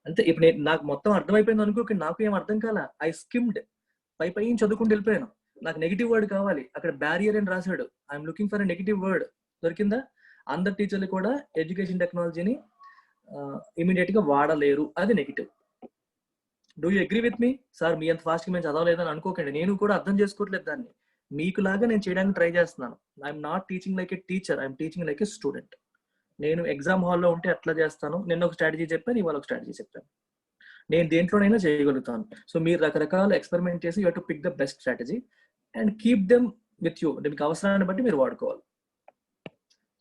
అంతే. ఇప్పుడు నాకు మొత్తం అర్థమైపోయింది అనుకో, నాకు ఏం అర్థం కాల. ఐ స్కిమ్డ్, పై చదువుకుంటూ వెళ్ళిపోయాను. నాకు నెగిటివ్ వర్డ్ కావాలి. అక్కడ బ్యారియర్ అని రాశాడు, I'm looking for a negative word. దొరికిందా? అందరు టీచర్లు కూడా ఎడ్యుకేషన్ టెక్నాలజీని ఇమీడియట్ గా వాడలేరు, అది negative. Do you agree with me? Sir మీ అంత ఫాస్ట్ గా మేము చదవలేదని అనుకోకండి, నేను కూడా అర్థం చేసుకోవట్లేదు దాన్ని. మీకులాగా నేను చేయడానికి ట్రై చేస్తున్నాను. I'm not teaching like a teacher, I'm teaching like a student. నేను ఎగ్జామ్ హాల్లో ఉంటే ఎట్లా చేస్తాను, నిన్న ఒక స్ట్రాటజీ చెప్పాను, ఇవాళ ఒక స్ట్రాటజీ చెప్పాను. నేను దేంట్లోనైనా చేయగలుగుతాను. సో మీరు రకరకాల ఎక్స్పెరిమెంట్ చేసి you have to pick the best strategy and keep them with you. మీకు అవసరాన్ని బట్టి మీరు వాడుకోవాలి.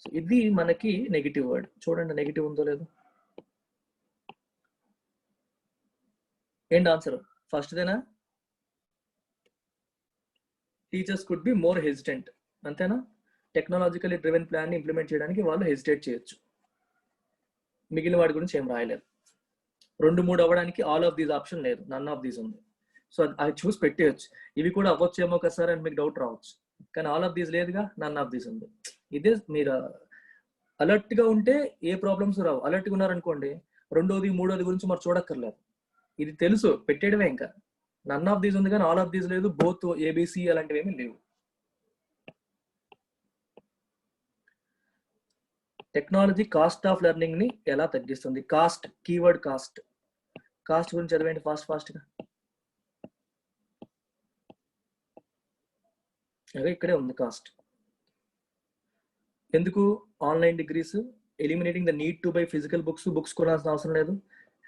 సో ఇది మనకి నెగిటివ్ వర్డ్. చూడండి నెగిటివ్ ఉందో లేదో. ఏంటి ఆన్సర్? ఫస్ట్దేనా? Teachers could be more hesitant, అంతేనా? టెక్నాలజికలీ డ్రివెన్ ప్లాన్ని ఇంప్లిమెంట్ చేయడానికి వాళ్ళు హెసిటేట్ చేయొచ్చు. మిగిలిన వాడి గురించి ఏం రాయలేదు. 2-3 అవ్వడానికి ఆల్ ఆఫ్ దీస్ ఆప్షన్ లేదు, నన్ ఆఫ్ దీస్ ఉంది. సో అది చూసి పెట్టేయచ్చు. ఇవి కూడా అవ్వచ్చేమో కదా సార్ అని మీకు డౌట్ రావచ్చు. కానీ ఆల్ ఆఫ్ దీస్ లేదుగా, నన్ ఆఫ్ దీస్ ఉంది. ఇదే మీరు అలర్ట్గా ఉంటే ఏ ప్రాబ్లమ్స్ రావు. అలర్ట్గా ఉన్నారనుకోండి, రెండోది మూడోది గురించి మరి చూడక్కర్లేదు. ఇది తెలుసు, పెట్టేయడమే. ఇంకా నన్ ఆఫ్ దీస్ ఉంది కానీ ఆల్ ఆఫ్ దీస్ లేదు, బోత్ ఏబిసి అలాంటివి ఏమీ లేవు. టెక్నాలజీ కాస్ట్ ఆఫ్ లెర్నింగ్ ని ఎలా తగ్గిస్తుంది? Cost, keyword cost. కాస్ట్ గురించి చదివేంటి ఫాస్ట్గా. అదే ఇక్కడే ఉంది కాస్ట్. ఎందుకు? Online degrees, eliminating the need to buy physical books కొనాల్సిన అవసరం లేదు,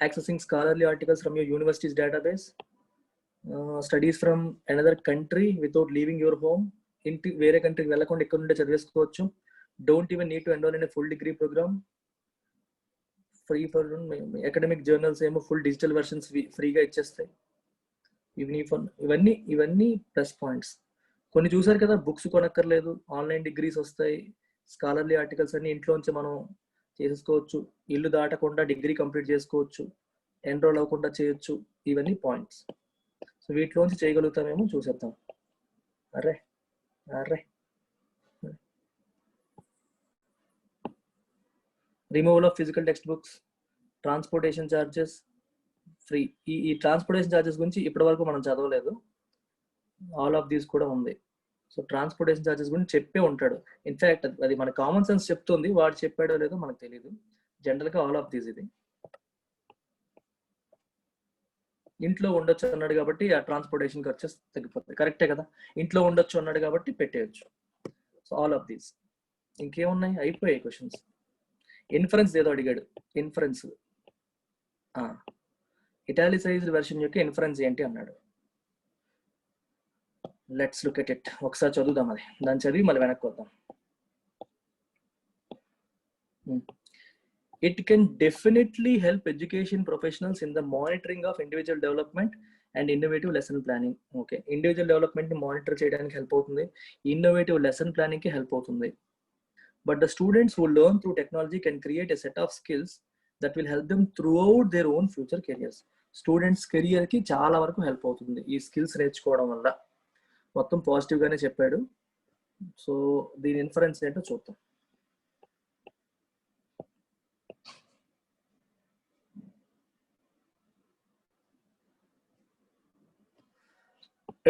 accessing scholarly articles from your university's database, studies from another country without leaving your home. ఇంటి వేరే కంట్రీకి వెళ్ళకుండా ఇక్కడ నుండే చదివేసుకోవచ్చు. Don't even need to enrol in a full degree programme. Free for academic journals ఏమో ఫుల్ డిజిటల్ వెర్షన్స్ ఫ్రీగా ఇచ్చేస్తాయి. ఇవన్నీ ప్లస్ పాయింట్స్. కొన్ని చూసారు కదా, బుక్స్ కొనక్కర్లేదు, ఆన్లైన్ డిగ్రీస్ వస్తాయి, స్కాలర్లీ ఆర్టికల్స్ అన్ని ఇంట్లోంచి మనం చేసేసుకోవచ్చు, ఇల్లు దాటకుండా డిగ్రీ కంప్లీట్ చేసుకోవచ్చు, ఎన్రోల్ అవ్వకుండా చేయొచ్చు. ఇవన్నీ పాయింట్స్. సో వీటిలోంచి చేయగలుగుతామేమో చూసేద్దాం. అరే removal of physical text books, transportation charges free. ఈ ట్రాన్స్పోర్టేషన్ ఛార్జెస్ గురించి ఇప్పటి వరకు మనం చదవలేదు. ఆల్ ఆఫ్ దీస్ కూడా ఉంది. సో ట్రాన్స్పోర్టేషన్ ఛార్జెస్ గురించి చెప్పే ఉంటాడు. ఇన్ఫాక్ట్ అది మన కామన్ సెన్స్ చెప్తుంది, వాడు చెప్పాడో లేదో మనకు తెలియదు. జనరల్గా ఆల్ ఆఫ్ దీస్. ఇది ఇంట్లో ఉండొచ్చు అన్నాడు కాబట్టి ఆ ట్రాన్స్పోర్టేషన్ ఖర్చెస్ తగ్గిపోతాయి. కరెక్టే కదా, ఇంట్లో ఉండొచ్చు అన్నాడు కాబట్టి పెట్టేయచ్చు. So all of these. ఇంకేమున్నాయి? అయిపోయాయి క్వశ్చన్స్. ఇన్ఫరెన్స్ ఏదో అడిగాడు. ఇన్ఫరెన్స్, ఇటాలిసైజ్డ్ వెర్షన్ యొక్క ఇన్ఫరెన్స్ ఏంటి అన్నాడు. Let's look at it. ఒకసారి చదువుదాం, అది దాన్ని చదివి మళ్ళీ వెనక్కి వద్దాం. It can definitely help education professionals in the monitoring of individual development and innovative lesson planning. Okay, individual development ని మానిటర్ చేయడానికి హెల్ప్ అవుతుంది, ఇన్నోవేటివ్ లెసన్ ప్లానింగ్ కి హెల్ప్ అవుతుంది. But the students who learn through technology can create a set of skills that will help them throughout their own future careers. Students career కి చాలా వరకు help అవుతుంది ఈ skills నేర్చుకోవడం వల్ల. మొత్తం పాజిటివ్ గానే చెప్పాడు. సో దీని ఇన్ఫరెన్స్ ఏంటో చూద్దాం.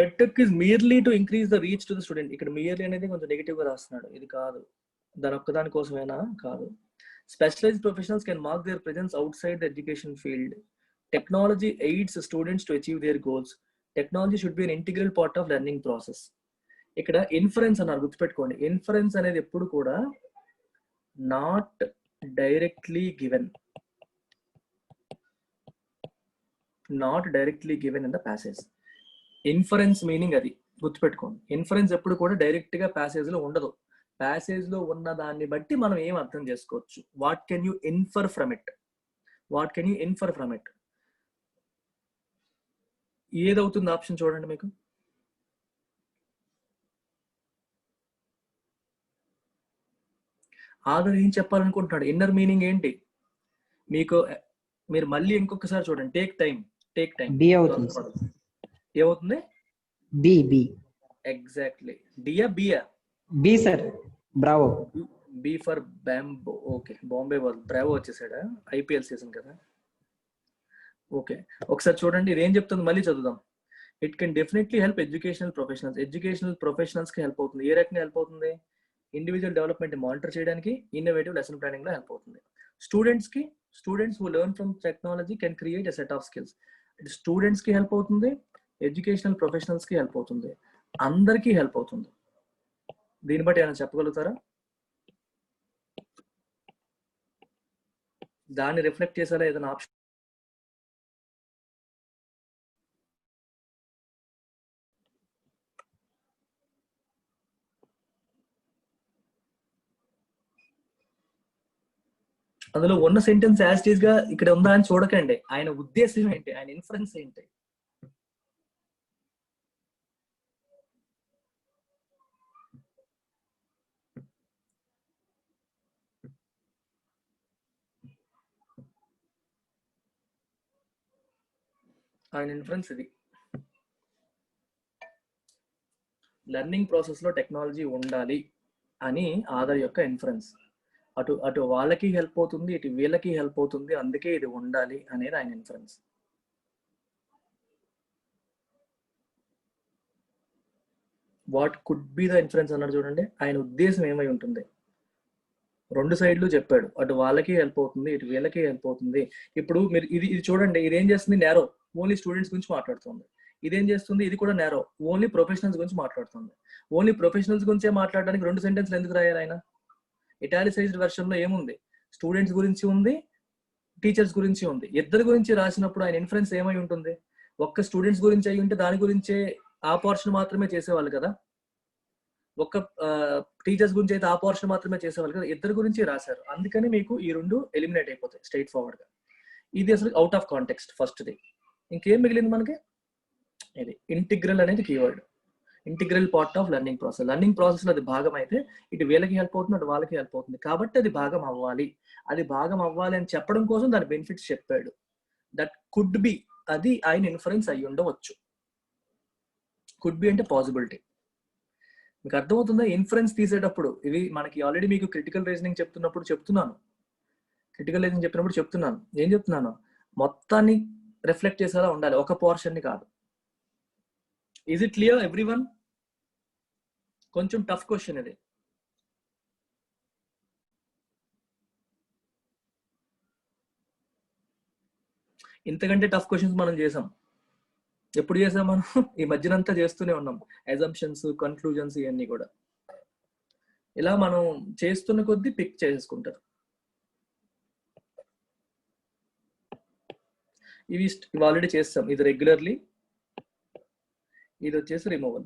EdTech is merely to increase the reach to the student. ఇక్కడ merely అనేది కొంచెం నెగిటివ్ గా రాస్తున్నాడు. ఇది కాదు, దాని ఒక్కదాని కోసమేనా? కాదు. Specialized professionals can mark their presence outside the education field. Technology aids students to achieve their goals. Technology should be an integral part of learning process. ఇక్కడ ఇన్ఫరెన్స్ అన్నారు, గుర్తుపెట్టుకోండి. ఇన్ఫరెన్స్ అనేది ఎప్పుడు కూడా not directly given, not directly given in the passage. Inference meaning అది గుర్తుపెట్టుకోండి. Inference ఎప్పుడు కూడా డైరెక్ట్ గా ప్యాసేజ్ లో ఉండదు. ప్యాసేజ్ లో ఉన్న దాన్ని బట్టి మనం ఏం అర్థం చేసుకోవచ్చు. What can you infer from it, what can you infer from it. ఏదవుతుంది ఆప్షన్ చూడండి. మీకు ఆధార్ ఏం చెప్పాలనుకుంటున్నాడు, ఇన్నర్ మీనింగ్ ఏంటి మీకు? మీరు మళ్ళీ ఇంకొకసారి చూడండి. Take time. బి అవుతుంది. ఏమవుతుంది? బి. ఎగ్జాక్ట్లీ. డియా బియా? B sir, bravo. B for bamboo. Okay, Bombay వాళ్ళు బ్రావో వచ్చేసాడా? ఐపీఎల్ సీజన్ కదా. ఓకే, ఒకసారి చూడండి ఇది ఏం చెప్తుంది, మళ్ళీ చదువుదాం. It can definitely help educational professionals కి హెల్ప్ అవుతుంది. ఏ రకంగా హెల్ప్ అవుతుంది? ఇండివిజువల్ డెవలప్మెంట్ మానిటర్ చేయడానికి, ఇన్నోవేటివ్ లెసన్ ప్లానింగ్ లో హెల్ప్ అవుతుంది. Students who learn from technology can create a set of skills. Students కి హెల్ప్ అవుతుంది, ఎడ్యుకేషనల్ ప్రొఫెషనల్స్ కి హెల్ప్ అవుతుంది, అందరికీ హెల్ప్ అవుతుంది. దీన్ని బట్టి ఏమైనా చెప్పగలుగుతారా? దాన్ని రిఫ్లెక్ట్ చేసేలా ఏదైనా ఆప్షన్? అందులో ఉన్న సెంటెన్స్ యాజ్ ఇట్ ఈస్ గా ఇక్కడ ఉందా అని చూడకండి, ఆయన ఉద్దేశం ఏంటి, ఆయన ఇన్ఫరెన్స్ ఏంటి. ఆయన ఇన్ఫరెన్స్ ఇది. లెర్నింగ్ ప్రాసెస్ లో టెక్నాలజీ ఉండాలి అని ఆధార్ యొక్క ఇన్ఫరెన్స్. అటు వాళ్ళకి హెల్ప్ అవుతుంది, ఇటు వీళ్ళకి హెల్ప్ అవుతుంది, అందుకే ఇది ఉండాలి అనేది ఆయన inference. What could be the inference అన్నాడు చూడండి, ఆయన ఉద్దేశం ఏమై ఉంటుంది. రెండు సైడ్లు చెప్పాడు, అటు వాళ్ళకి హెల్ప్ అవుతుంది, ఇటు వీళ్ళకి హెల్ప్ అవుతుంది. ఇప్పుడు మీరు ఇది చూడండి, ఇదేం చేస్తుంది, నేరో ఓన్లీ స్టూడెంట్స్ గురించి మాట్లాడుతుంది. ఇదేం చేస్తుంది, ఇది కూడా నేరో ఓన్లీ ప్రొఫెషనల్స్ గురించి మాట్లాడుతుంది. ఓన్లీ ప్రొఫెషనల్స్ గురించే మాట్లాడడానికి రెండు సెంటెన్స్లు ఎందుకు రాయాలి ఆయన? ఇటాలిసైజ్డ్ వెర్షన్ లో ఏముంది, స్టూడెంట్స్ గురించి ఉంది, టీచర్స్ గురించి ఉంది. ఇద్దరి గురించి రాసినప్పుడు ఆయన ఇన్ఫరెన్స్ ఏమై ఉంటుంది? ఒక్క స్టూడెంట్స్ గురించి అయి ఉంటే దాని గురించే ఆ పోర్షన్ మాత్రమే చేసేవాళ్ళు కదా, ఒక్క టీచర్స్ గురించి అయితే ఆ పోర్షన్ మాత్రమే చేసేవాళ్ళు కదా, ఇద్దరు గురించి రాశారు. అందుకని మీకు ఈ రెండు ఎలిమినేట్ అయిపోతాయి స్ట్రైట్ ఫార్వర్డ్ గా. ఇది అసలు అవుట్ ఆఫ్ కాంటెక్స్ట్ ఫస్ట్ది. ఇంకేం మిగిలింది మనకి? ఇది ఇంటిగ్రల్ అనేది keyword. Integral part of learning process. Learning process లో అది భాగం అయితే ఇటు వీళ్ళకి హెల్ప్ అవుతుంది, అటు వాళ్ళకి హెల్ప్ అవుతుంది. కాబట్టి అది భాగం అవ్వాలి. అది భాగం అవ్వాలి అని చెప్పడం కోసం దాని బెనిఫిట్స్ చెప్పాడు. దట్ కుడ్ బి, అది ఆయన ఇన్ఫరెన్స్ అయ్యి ఉండవచ్చు. కుడ్ బి అంటే పాసిబిలిటీ. మీకు అర్థమవుతుందా? ఇన్ఫరెన్స్ తీసేటప్పుడు ఇవి మనకి ఆల్రెడీ మీకు క్రిటికల్ రీజనింగ్ చెప్తున్నప్పుడు చెప్తున్నాను, ఏం చెప్తున్నాను, మొత్తాన్ని రిఫ్లెక్ట్ చేసేలా ఉండాలి, ఒక పోర్షన్ ని కాదు. Is it clear everyone? కొంచెం టఫ్ క్వశ్చన్ ఇది. ఇంతకంటే టఫ్ క్వశ్చన్స్ మనం చేసాం. ఎప్పుడు చేసాం మనం? ఈ మధ్యనంతా చేస్తూనే ఉన్నాం. అజంప్షన్స్, కన్క్లూజన్స్ ఇవన్నీ కూడా ఇలా మనం చేస్తున్న కొద్దీ పిక్ చేసుకుంటారు. ఇవి ఆల్రెడీ చేస్తాం. ఇది రెగ్యులర్లీ, ఇది వచ్చేసి రిమూవల్.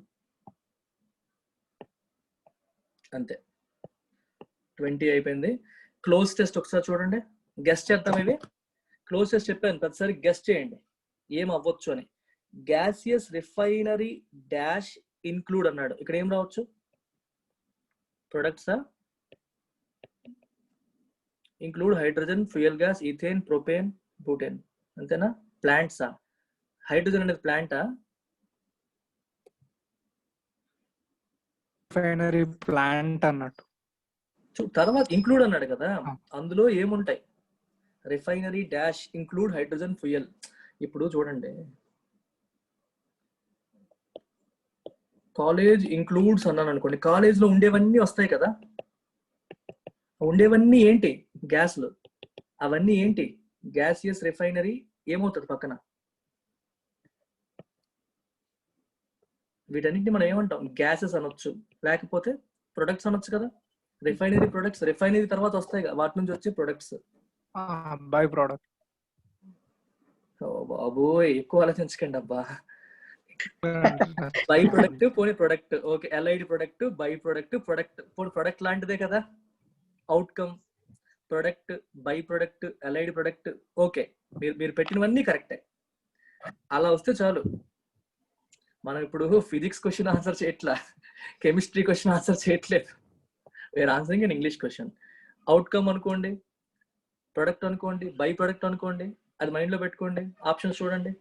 అంతే, 20 అయిపోయింది. క్లోజ్ టెస్ట్ ఒకసారి చూడండి, గెస్ట్ చేద్దాం. ఇవి క్లోజ్ టెస్ట్ చెప్పాను, ప్రతిసారి గెస్ట్ చేయండి ఏం అవ్వచ్చు అని. గ్యాసియస్ రిఫైనరీ డాష్ ఇన్క్లూడ్ అన్నాడు, ఇక్కడ ఏం రావచ్చు? ప్రొడక్ట్సా? Include hydrogen, fuel gas, ethane, propane, butane. అంతేనా? ప్లాంట్సా? హైడ్రోజన్ అనేది ప్లాంటా? రిఫైనరీ ప్లాంట్ అన్నట్టు. తర్వాత ఇంక్లూడ్ అన్నాడు కదా, అందులో ఏముంటాయి? Refinery dash include hydrogen fuel. ఇప్పుడు చూడండి, కాలేజ్ ఇంక్లూడ్స్ అన్నాను అనుకోండి, కాలేజ్ లో ఉండేవన్నీ వస్తాయి కదా. ఉండేవన్నీ ఏంటి? గ్యాస్లు. అవన్నీ ఏంటి? Gaseous refinery. ఏమవుతుంది పక్కన? వీటన్నిటిని మనం ఏమంటాం? గ్యాసెస్ అనొచ్చు, లేకపోతే ప్రొడక్ట్స్ అనొచ్చు కదా. రిఫైనరీ ప్రొడక్ట్స్, రిఫైనరీ తర్వాత వస్తాయి కదా, వాటి నుంచి వచ్చే ప్రొడక్ట్స్, బై ప్రోడక్ట్. ఓ బాబోయ్, ఎక్కువ ఆలోచించకండి అబ్బా. బై ప్రొడక్ట్, పోనీ product, okay. LID product, byproduct, product, పోనీ ప్రొడక్ట్ లాంటిదే కదా. Outcome, product, byproduct, LID product, okay. మీరు పెట్టినవన్నీ కరెక్టే. అలా వస్తే చాలు. మనం ఇప్పుడు ఫిజిక్స్ క్వశ్చన్ ఆన్సర్ చేయట్లా, కెమిస్ట్రీ క్వశ్చన్ ఆన్సర్ చేయట్లేదు, we're answering in English question. Outcome అనుకోండి, ప్రొడక్ట్ అనుకోండి, బై ప్రొడక్ట్ అనుకోండి, అది మైండ్ లో పెట్టుకోండి. ఆప్షన్స్ చూడండి,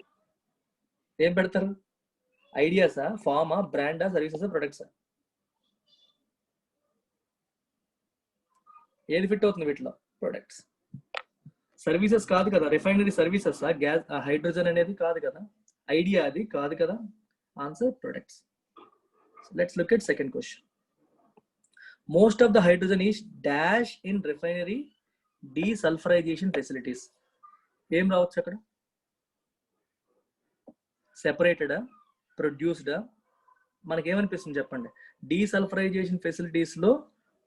ఏం పెడతారు? ఐడియాసా, ఫార్మా, బ్రాండా, సర్వీసెసా, ప్రొడక్ట్సా? ఏది ఫిట్ అవుతుంది వీటిలో? ప్రొడక్ట్స్. సర్వీసెస్ కాదు కదా, రిఫైనరీ సర్వీసెస్, గ్యాస్, హైడ్రోజన్ అనేది కాదు కదా, ఐడియా అది కాదు కదా. Answer products. Let's look at second question. Most of the hydrogen is dash in refinery desulphurisation facilities. ఏం రావచ్చు అక్కడ? సెపరేటెడా, ప్రొడ్యూస్డా? మనకేమనిపిస్తుంది చెప్పండి? డీసల్ఫరైజేషన్ ఫెసిలిటీస్ లో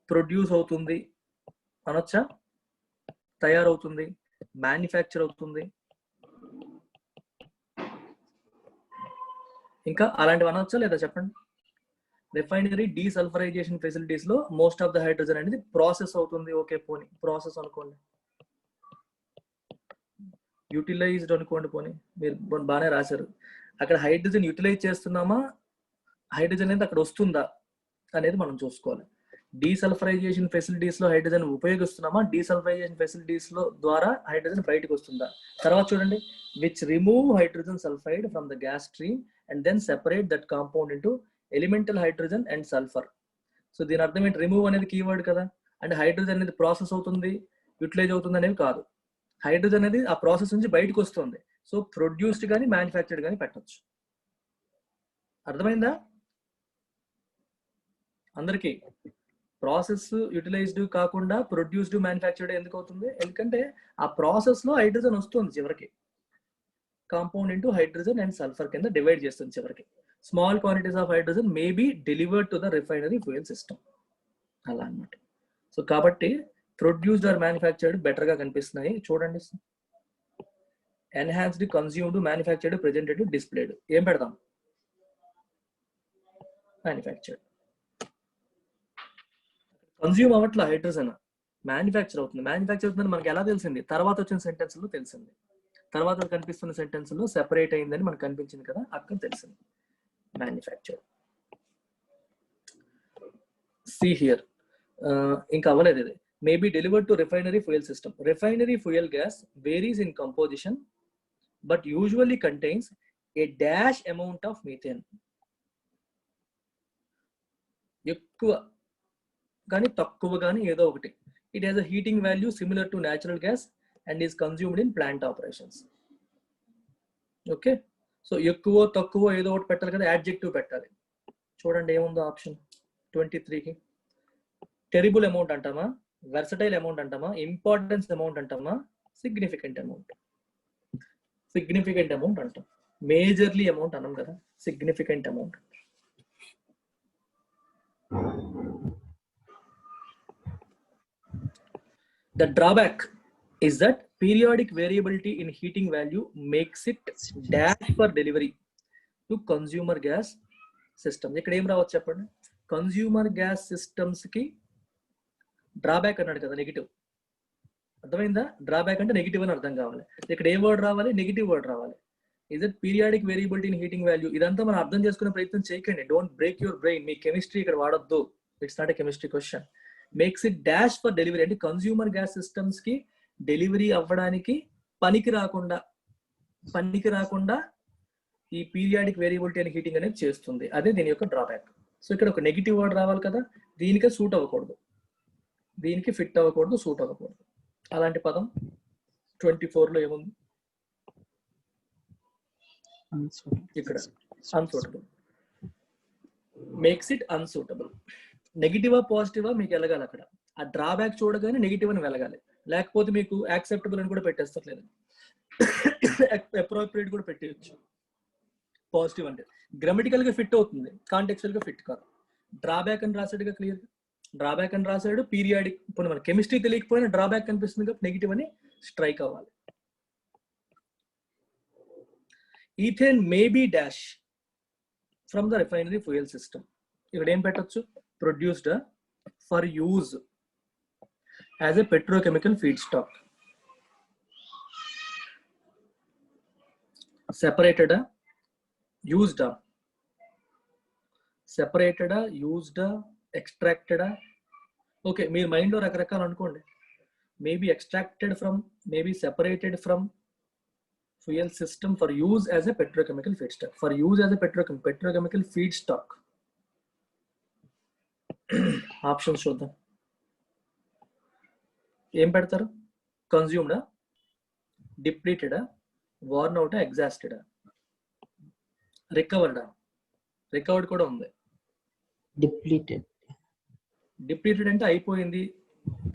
ప్రొడ్యూస్ అవుతుంది అనొచ్చా? తయారవుతుంది, మ్యానుఫ్యాక్చర్ అవుతుంది, ఇంకా అలాంటివి అనొచ్చా లేదా చెప్పండి? రిఫైనరీ డీసల్ఫరైజేషన్ ఫెసిలిటీస్ లో మోస్ట్ ఆఫ్ ద హైడ్రోజన్ అనేది ప్రాసెస్ అవుతుంది. ఓకే, పోనీ ప్రాసెస్ అనుకోండి. యూటిలైజ్డ్ అనుకోండి, పోనీ మీరు బాగానే రాశారు. అక్కడ హైడ్రోజన్ యూటిలైజ్ చేస్తున్నామా, హైడ్రోజన్ అనేది అక్కడ వస్తుందా అనేది మనం చూసుకోవాలి. డీసల్ఫరైజేషన్ ఫెసిలిటీస్ లో హైడ్రోజన్ ఉపయోగిస్తున్నామా, డీసల్ఫరైజేషన్ ఫెసిలిటీస్ లో ద్వారా హైడ్రోజన్ బయటకు వస్తుందా. తర్వాత చూడండి, which remove hydrogen sulphide from the gas stream and then separate that compound into elemental hydrogen and sulphur. So దీని అర్థం ఏంటి, రిమూవ్ అనేది కీవర్డ్ కదా, అంటే హైడ్రోజన్ అనేది ప్రాసెస్ అవుతుంది, యూటిలైజ్ అవుతుంది అనేది కాదు. హైడ్రోజన్ అనేది ఆ ప్రాసెస్ నుంచి బయటకు వస్తుంది. సో ప్రొడ్యూస్డ్ కానీ మ్యానుఫ్యాక్చర్డ్ కానీ పెట్టచ్చు. అర్థమైందా అందరికీ? ప్రాసెస్ యూటిలైజ్డ్ కాకుండా ప్రొడ్యూస్డ్ మ్యానుఫ్యాక్చర్డ్ ఎందుకు అవుతుంది, ఎందుకంటే ఆ ప్రాసెస్ లో హైడ్రోజన్ వస్తుంది చివరికి, compound into hydrogen and sulphur కింద డివైడ్ చేస్తుంది చివరికి. Small quantities of hydrogen may be delivered to the refinery fuel system, అలా అన్నమాట. సో కాబట్టి ప్రొడ్యూస్డ్ ఆర్ మ్యానుఫ్యాక్చర్డ్ బెటర్ గా కనిపిస్తున్నాయి చూడండి. Enhanced, consumed, manufactured, presented, displayed. ఏం పెడదాం, మ్యానుఫ్యాక్చర్డ్. కన్స్యూమ్ అవ్వట్ల హైడ్రోజన్, మ్యానుఫ్యాక్చర్ అవుతుంది. మ్యానుఫ్యాక్చర్ అవుతుందని మనకి ఎలా తెలిసింది, తర్వాత వచ్చిన సెంటెన్స్ లో తెలిసింది. తర్వాత కనిపిస్తున్న సెంటెన్స్ లో సెపరేట్ అయిందని మనకు కనిపించింది కదా, అక్కడ తెలిసింది మ్యానుఫ్యాక్చర్. సి హియర్, ఇంకా అవ్వలేదు ఇది. Maybe delivered to refinery fuel system. Refinery fuel gas varies in composition but usually contains A dash amount of methane. ఎక్కువ కానీ తక్కువ కానీ ఏదో ఒకటి. It has a heating value similar to natural gas and is consumed in plant operations. Okay, so ఎక్కువ తక్కువ ఏదో ఒకటి పెట్టాలి కదా, యాడ్జెక్టివ్ పెట్టాలి. చూడండి ఏముందో ఆప్షన్ 23కి. టెరిబుల్ అమౌంట్ అంటామా, వెర్సటైల్ అమౌంట్ అంటామా, ఇంపార్టెన్స్ అమౌంట్ అంటామా, సిగ్నిఫికెంట్ అమౌంట్. సిగ్నిఫికెంట్ అమౌంట్ అంటాం, మేజర్లీ అమౌంట్ అన్నాం కదా, significant amount. The drawback is that periodic variability in heating value makes it dash for delivery to consumer gas system. ఇక్కడ ఏం రావచ్చు చెప్పండి, కన్స్యూమర్ గ్యాస్ సిస్టమ్స్ కి drawback అన్నాడు కదా, నెగిటివ్. అర్థమైందా, డ్రాబ్యాక్ అంటే నెగిటివ్ అని అర్థం కావాలి. ఇక్కడ ఏ వర్డ్ రావాలి, నెగిటివ్ వర్డ్ రావాలి. Is it periodic variability in heating value. ఇదంతా మనం అర్థం చేసుకునే ప్రయత్నం చేయకండి, డోంట్ బ్రేక్ యువర్ బ్రెయిన్. మీ కెమిస్ట్రీ ఇక్కడ వాడొద్దు, it's not a chemistry question. Makes it dash for delivery అంటే కన్స్యూమర్ గ్యాస్ సిస్టమ్స్ కి డెలివరీ అవ్వడానికి పనికి రాకుండా ఈ పీరియాడిక్ వేరియబిలిటీ అండ్ హీటింగ్ అనేది చేస్తుంది. అదే దీని యొక్క డ్రాబ్యాక్. సో ఇక్కడ ఒక నెగిటివ్ వర్డ్ రావాలి కదా, దీనికి సూట్ అవ్వకూడదు, దీనికి ఫిట్ అవ్వకూడదు, సూట్ అవ్వకూడదు. అలాంటి పదం 24లో ఏముంది, ఇక్కడ అన్సూటబుల్. Makes it unsuitable. నెగిటివా పాజిటివా మీకు వెళ్ళగాలి అక్కడ. ఆ డ్రాబ్యాక్ చూడగానే నెగిటివ్ అని వెళ్ళగాలి, లేకపోతే మీకు యాక్సెప్టబుల్ అని కూడా పెట్టేస్తారు, లేదు అప్రోప్రియేట్ కూడా పెట్టేయచ్చు. పాజిటివ్ అంటే గ్రామటికల్ గా ఫిట్ అవుతుంది, కాంటెక్చువల్ గా ఫిట్ కాదు. డ్రాబ్యాక్ అని రాసాడుగా క్లియర్ గా, డ్రాబ్యాక్ అని రాసాడు. పీరియాడిక్, ఇప్పుడు మన కెమిస్ట్రీ తెలియకపోయినా డ్రాబ్యాక్ కనిపిస్తుంది కాబట్టి నెగిటివ్ అని స్ట్రైక్ అవ్వాలి. Ethane may be dash from the refinery fuel system. ఇక్కడ ఏం పెట్టచ్చు, produced for use as a petrochemical feedstock. Separated, used, separated, used, extracted. Okay, me mind లో రకరకాలు అనుకోండి. Maybe extracted from, maybe separated from fuel system for use as a petrochemical feedstock. For use as a petrochemical feedstock. Options చూద్దాం, ఏం పెడతారు, కన్స్యూమ్డా, డిప్లీటెడా, warn అవుటా, ఎగ్జాస్టెడా, రికవర్డా. Recovered కూడా ఉంది. Depleted. Depleted అంటే అయిపోయింది,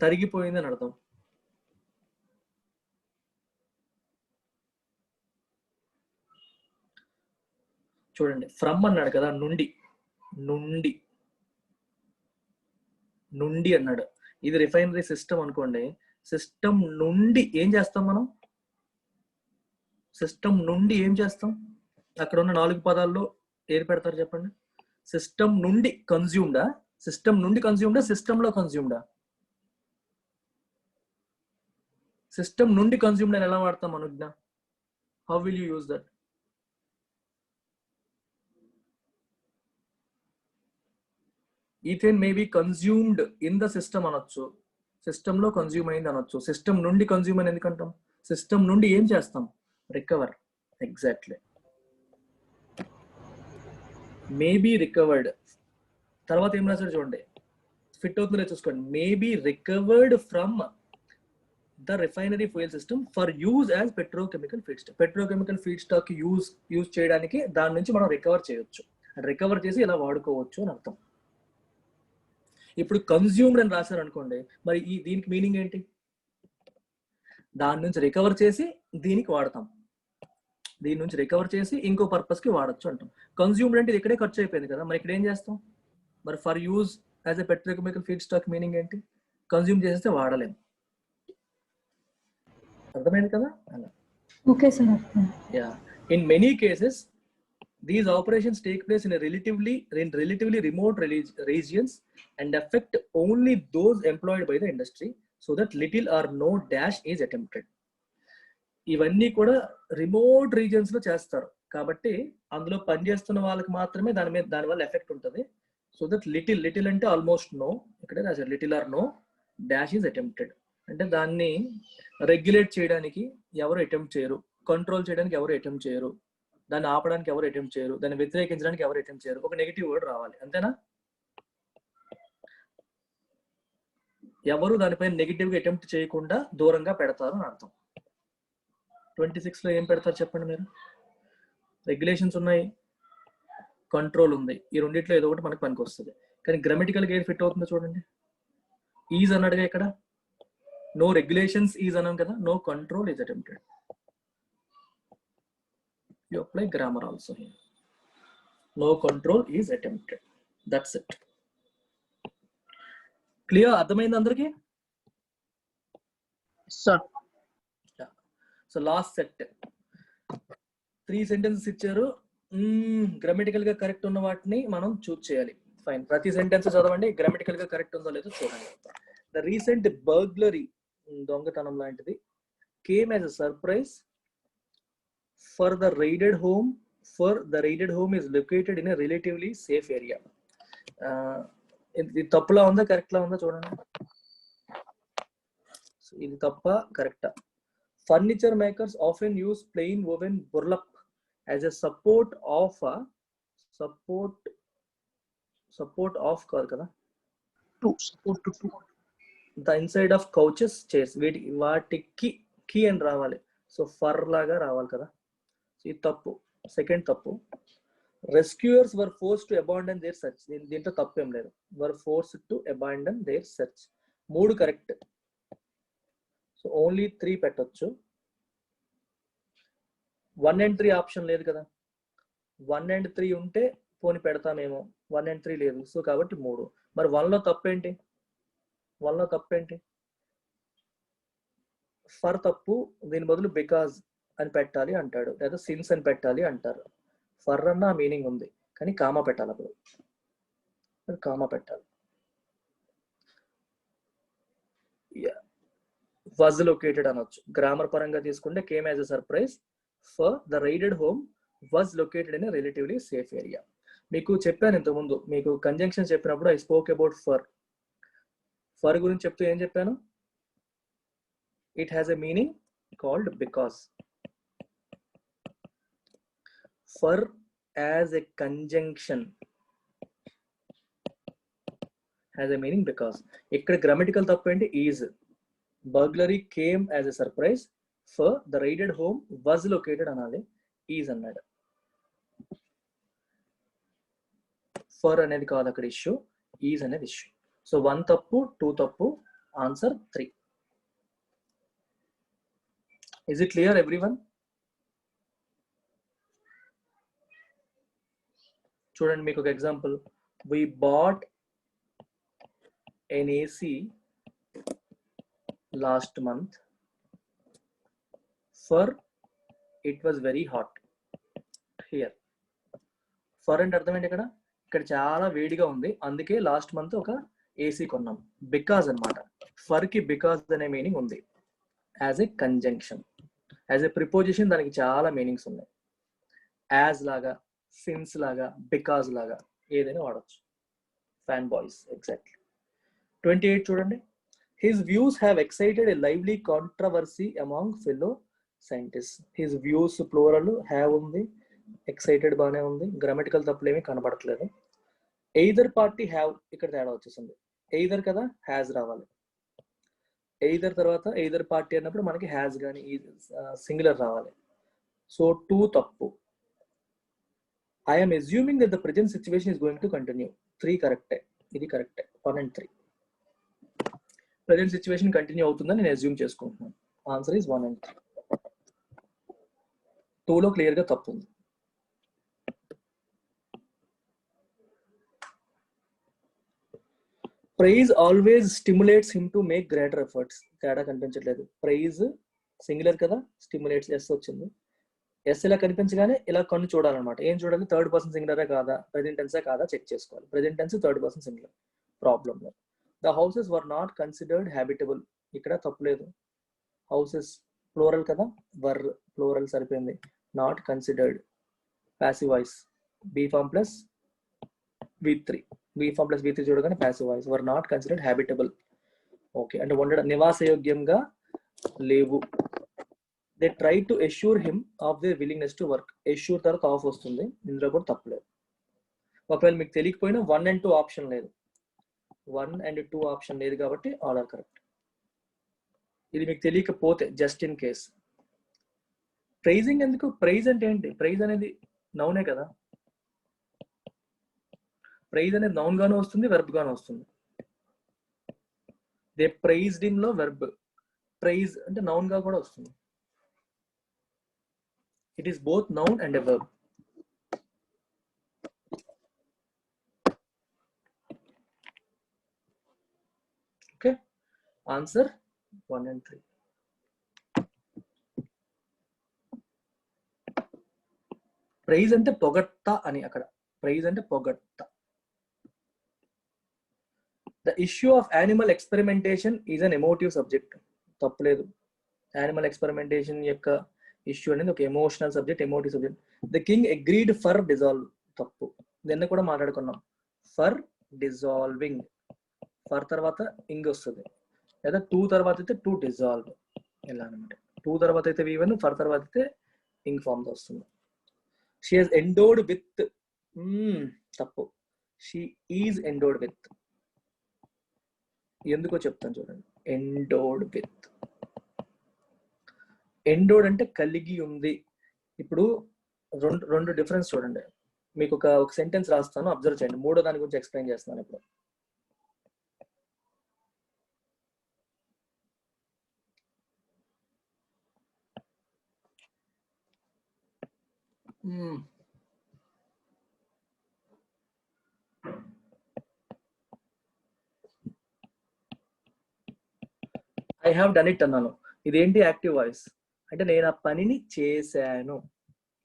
తరిగిపోయింది అని అర్థం. చూడండి, ఫ్రమ్ అన్నాడు కదా, నుండి, నుండి నుండి అన్నాడు. ఇది రిఫైనరీ సిస్టమ్ అనుకోండి, సిస్టమ్ నుండి ఏం చేస్తాం మనం, సిస్టమ్ నుండి ఏం చేస్తాం, అక్కడ ఉన్న 4 పదాల్లో ఏది పెడతారు చెప్పండి. సిస్టమ్ నుండి కన్స్యూమ్డా, సిస్టమ్ నుండి కన్స్యూమ్డా, సిస్టమ్ లో కన్స్యూమ్డా. సిస్టమ్ నుండి కన్స్యూమ్డ్ అని ఎలా వాడతాం అనుజ్ఞ, How will you use that? Ethane may be consumed in the system అనొచ్చు, సిస్టమ్ లో కన్జ్యూమ్ అయింది అనొచ్చు. సిస్టమ్ నుండి కన్జ్యూమ్ అని ఎందుకంటాం? సిస్టమ్ నుండి ఏం చేస్తాం? రికవర్. ఎగ్జాక్ట్లీ. Maybe recovered. తర్వాత ఏం రాశారు చూడండి, ఫిట్ అవుతుందో చూసుకోండి. Maybe recovered from the refinery fuel system for use as petrochemical feed stock. Petrochemical feed stock use చేయడానికి దాని నుంచి మనం రికవర్ చేయొచ్చు, రికవర్ చేసి ఇలా వాడుకోవచ్చు అని అర్థం. ఇప్పుడు కన్జ్యూమ్డ్ అని రాశారు అనుకోండి, మరి దీనికి మీనింగ్ ఏంటి? దాని నుంచి రికవర్ చేసి దీనికి వాడతాం, దీని నుంచి రికవర్ చేసి ఇంకో పర్పస్ కి వాడచ్చు అంటాం. కన్జ్యూమ్డ్ అంటే ఇది ఇక్కడే ఖర్చు అయిపోయింది కదా, మరి ఇక్కడ ఏం చేస్తాం? మరి for use as a petrochemical feed stock meaning ఏంటి? కన్జ్యూమ్ చేస్తే వాడలేము. అర్థమైంది కదా? అలా. Okay sir. Yeah. In many cases these operations take place in relatively remote regions and affect only those employed by the industry, so that little or no dash is attempted. ఇవన్నీ కూడా remote regions లో చేస్తారు కాబట్టి అందులో పనిచేస్తున్న వాళ్ళకి మాత్రమే దాని వల్ల ఎఫెక్ట్ ఉంటుంది. సో దట్ లిటిల్ అంటే ఆల్మోస్ట్ నో, ఇక్కడ రాశారు little or no dash is attempted. అంటే దాన్ని రెగ్యులేట్ చేయడానికి ఎవరు అటెంప్ట్ చేయరు, కంట్రోల్ చేయడానికి ఎవరు అటెంప్ట్ చేయరు, దాన్ని ఆపడానికి ఎవరు అటెంప్ట్ చేయరు, దాన్ని వ్యతిరేకించడానికి ఎవరు అటెంప్ట్ చేయరు. ఒక నెగిటివ్ వర్డ్ రావాలి, అంతేనా? ఎవరు దానిపైన నెగిటివ్ గా అటెంప్ట్ చేయకుండా దూరంగా పెడతారు అని అర్థం. 26 లో ఏం పెడతారు చెప్పండి మీరు? రెగ్యులేషన్స్ ఉన్నాయి, కంట్రోల్ ఉంది, ఈ రెండిట్లో ఏదో ఒకటి మనకు పనికి వస్తుంది. కానీ గ్రామటికల్ గా ఏది ఫిట్ అవుతుందో చూడండి. ఈజ్ అన్నాడుగా ఇక్కడ, నో రెగ్యులేషన్స్ ఈజ్ అన్నాం కదా, no control is attempted. You apply grammar also here. No control is attempted. That's it. Clear? అర్థమైంది అందరికి? Sir. Yeah. So last set. 3 sentences ఇచ్చారు. గ్రామటికల్ గా కరెక్ట్ ఉన్న వాటిని మనం చూస్ చేయాలి. ఫైన్. ప్రతి సెంటెన్స్ చదవండి, గ్రామటికల్ గా కరెక్ట్ ఉందో లేదో చూడండి. The recent burglary, దొంగతనం లాంటిది, came as a surprise for the raided home is located in a relatively safe area. ఇది తప్పులా ఉందా కరెక్ట్ లా ఉందా చూడండి. ఇది తప్ప కరెక్టా? Furniture makers often use plain woven burlap as a support of కాదు కదా, the inside of couches, chairs. వాటికి కీ అని రావాలి, సో ఫర్ లాగా రావాలి కదా. ఇది తప్పు. సెకండ్ తప్పు, rescuers were force to abandon their search. దీంట్లో తప్పు ఏం లేదు, were force to abandon their search. 3 correct, so only 3 పెట్టొచ్చు. 1 and 3 ఆప్షన్ లేదు కదా, 1 and 3 ఉంటే పోని పెడతామేమో, 1 and 3 లేదు, సో కాబట్టి 3. మరి 1 లో తప్పేంటి? 1 లో తప్పేంటి? ఫర్ తప్పు, దీని బదులు బికాజ్ అని పెట్టాలి అంటాడు, లేదా సిన్స్ అని పెట్టాలి అంటారు. ఫర్ అన్న మీనింగ్ ఉంది కానీ కామా పెట్టాలి, అప్పుడు కామా పెట్టాలి. వాజ్ లొకేటెడ్ అనొచ్చు. గ్రామర్ పరంగా తీసుకుంటే came as a surprise for the raided home was located in a relatively safe area. మీకు చెప్పాను ఇంతకుముందు, మీకు కంజంక్షన్ చెప్పినప్పుడు ఐ స్పోక్ అబౌట్ ఫర్ గురించి చెప్తూ ఏం చెప్పాను? It has a meaning called because. For as a conjunction has a meaning because. ఇక్కడ grammatical తప్పు ఏంటి? is. Burglary came as a surprise for the raided home was located అనాలి, is అన్నాడు. for అనేది కాదు అక్కడ ఇష్యూ, is అనేది issue. So 1 తప్పు, 2 తప్పు, answer 3. Is it clear everyone? చూడండి మీకు ఒక example, we bought an AC last month for it was very hot here. For అంటే అర్థం ఏంటి? ఇక్కడ చాలా వేడిగా ఉంది, అందుకే లాస్ట్ మంత్ ఒక ఏసీ కొన్నాం. బికాజ్ అన్నమాట, ఫర్ కి బికాజ్ అనే మీనింగ్ ఉంది as a conjunction. As a preposition దానికి చాలా మీనింగ్స్ ఉన్నాయి. యాజ్ లాగా, సిన్స్ లాగా, బికాజ్ లాగా ఏదైనా వాడచ్చు. Fan boys exactly. 28 చూడండి. His views have excited a lively controversy among fellow scientist. His views plural, have ఉంది, ఎక్సైటెడ్ బాగానే ఉంది, గ్రామటికల్ తప్పులు ఏమీ కనబడట్లేదు. ఎయిదర్ పార్టీ హ్యావ్ ఇక్కడ తేడా వచ్చేసింది. ఎయిదర్ కదా, హ్యాజ్ రావాలి. ఎయిదర్ తర్వాత ఎయిదర్ పార్టీ అన్నప్పుడు మనకి హ్యాజ్ కానీ సింగులర్ రావాలి. సో 2 తప్పు. I'm assuming that the present situation is going to continue. 3 కరెక్టే, ఇది కరెక్టే. 1 and 3 ప్రెజెంట్ సిచ్యువేషన్ కంటిన్యూ అవుతుందని నేను అస్యూమ్ చేసుకుంటున్నాను. Answer is 1 and 3. 2లో క్లియర్ గా తప్పు ఉంది. Prize always stimulates him to make greater efforts. తేడా కనిపించట్లేదు. ప్రైజ్ సింగులర్ కదా, స్టిమ్యులేట్స్ ఎస్ వచ్చింది. ఎస్ ఇలా కనిపించగానే ఇలా కన్ను చూడాలన్నమాట. ఏం చూడాలి, థర్డ్ పర్సన్ సింగులరే కాదా, ప్రెజెంట్ టెన్సే కాదా చెక్ చేసుకోవాలి. Present tense third person singular. Problem లేదు. The houses were not considered habitable. ఇక్కడ తప్పులేదు. హౌసెస్ ప్లోరల్ కదా, వర్ ప్లోరల్ సరిపోయింది. Not considered passive voice. Be form plus V3. V form plus V3 చూడగానే passive voice. Were not considered habitable. Okay, అంటే ఉండడం నివాసయోగ్యంగా లేవు. They try to assure him of their willingness to work. Assure తర్వాత of వస్తుంది, ఇందులో కూడా తప్పలేదు. ఒకవేళ మీకు తెలియకపోయినా 1 and 2 ఆప్షన్ లేదు. 1 and 2 ఆప్షన్ లేదు కాబట్టి ఆల్ ఆర్ కరెక్ట్. ఇది మీకు తెలియకపోతే జస్ట్ ఇన్ కేస్. ప్రైజింగ్ ఎందుకు? ప్రైజ్ అంటే ఏంటి? ప్రైజ్ అనేది నౌనే కదా. ప్రైజ్ అనేది నౌన్ గాను వస్తుంది, వెర్బ్ గాను వస్తుంది. దే ప్రైజ్డ్ హిమ్ లో వెర్బ్, ప్రైజ్ అంటే నౌన్ గా కూడా వస్తుంది. It is both noun and a verb. Okay, answer 1 and 3. Praise అంటే పొగడ్త అని, అక్కడ ప్రైజ్ అంటే పొగడ్త. The issue of animal experimentation is an emotive subject. తప్పులేదు. యానిమల్ ఎక్స్పెరిమెంటేషన్ యొక్క ఇష్యూ అనేది ఒక emotional subject, emotive subject. The king agreed for dissolve. తప్పు. నిన్న కూడా మాట్లాడుకున్నాం. For dissolving. ఫర్ తర్వాత ఇంగ్ వస్తుంది, లేదా 2 తర్వాత అయితే టు డిజాల్వ్ ఇలా అనమాట. 2 తర్వాత అయితే V1, ఫర్ తర్వాత అయితే ఇంగ్ ఫామ్ తో వస్తుంది. She has endowed with. తప్పు. She is endowed with. ఎందుకో చెప్తాను చూడండి. Endowed with. ఎండోడ్ అంటే కలిగి ఉంది. ఇప్పుడు రెండు డిఫరెన్స్ చూడండి. మీకు ఒక సెంటెన్స్ రాస్తాను, అబ్జర్వ్ చేయండి. మూడో దాని గురించి ఎక్స్ప్లెయిన్ చేస్తున్నాను ఇప్పుడు. ఐ హ్యావ్ డన్ ఇట్ అన్నాను. ఇదేంటి? Active voice. అంటే నేను ఆ పనిని చేశాను,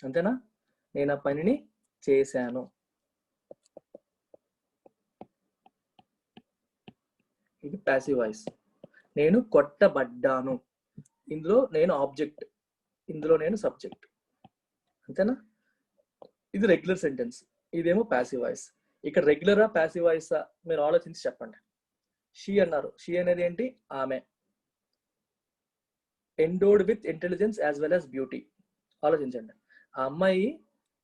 అంతేనా? నేను ఆ పనిని చేశాను. ఇది ప్యాసివ్ వాయిస్. నేను కొట్టబడ్డాను. ఇందులో నేను ఆబ్జెక్ట్, ఇందులో నేను సబ్జెక్ట్, అంతేనా? ఇది రెగ్యులర్ సెంటెన్స్, ఇదేమో ప్యాసివ్ వాయిస్. ఇక్కడ రెగ్యులరా ప్యాసివ్ వాయిసా మీరు ఆలోచించి చెప్పండి. షీ అన్నారు. షీ అనేది ఏంటి? ఆమె. Endowed with intelligence as well as beauty. ఆలోచించండి. ఆ అమ్మాయి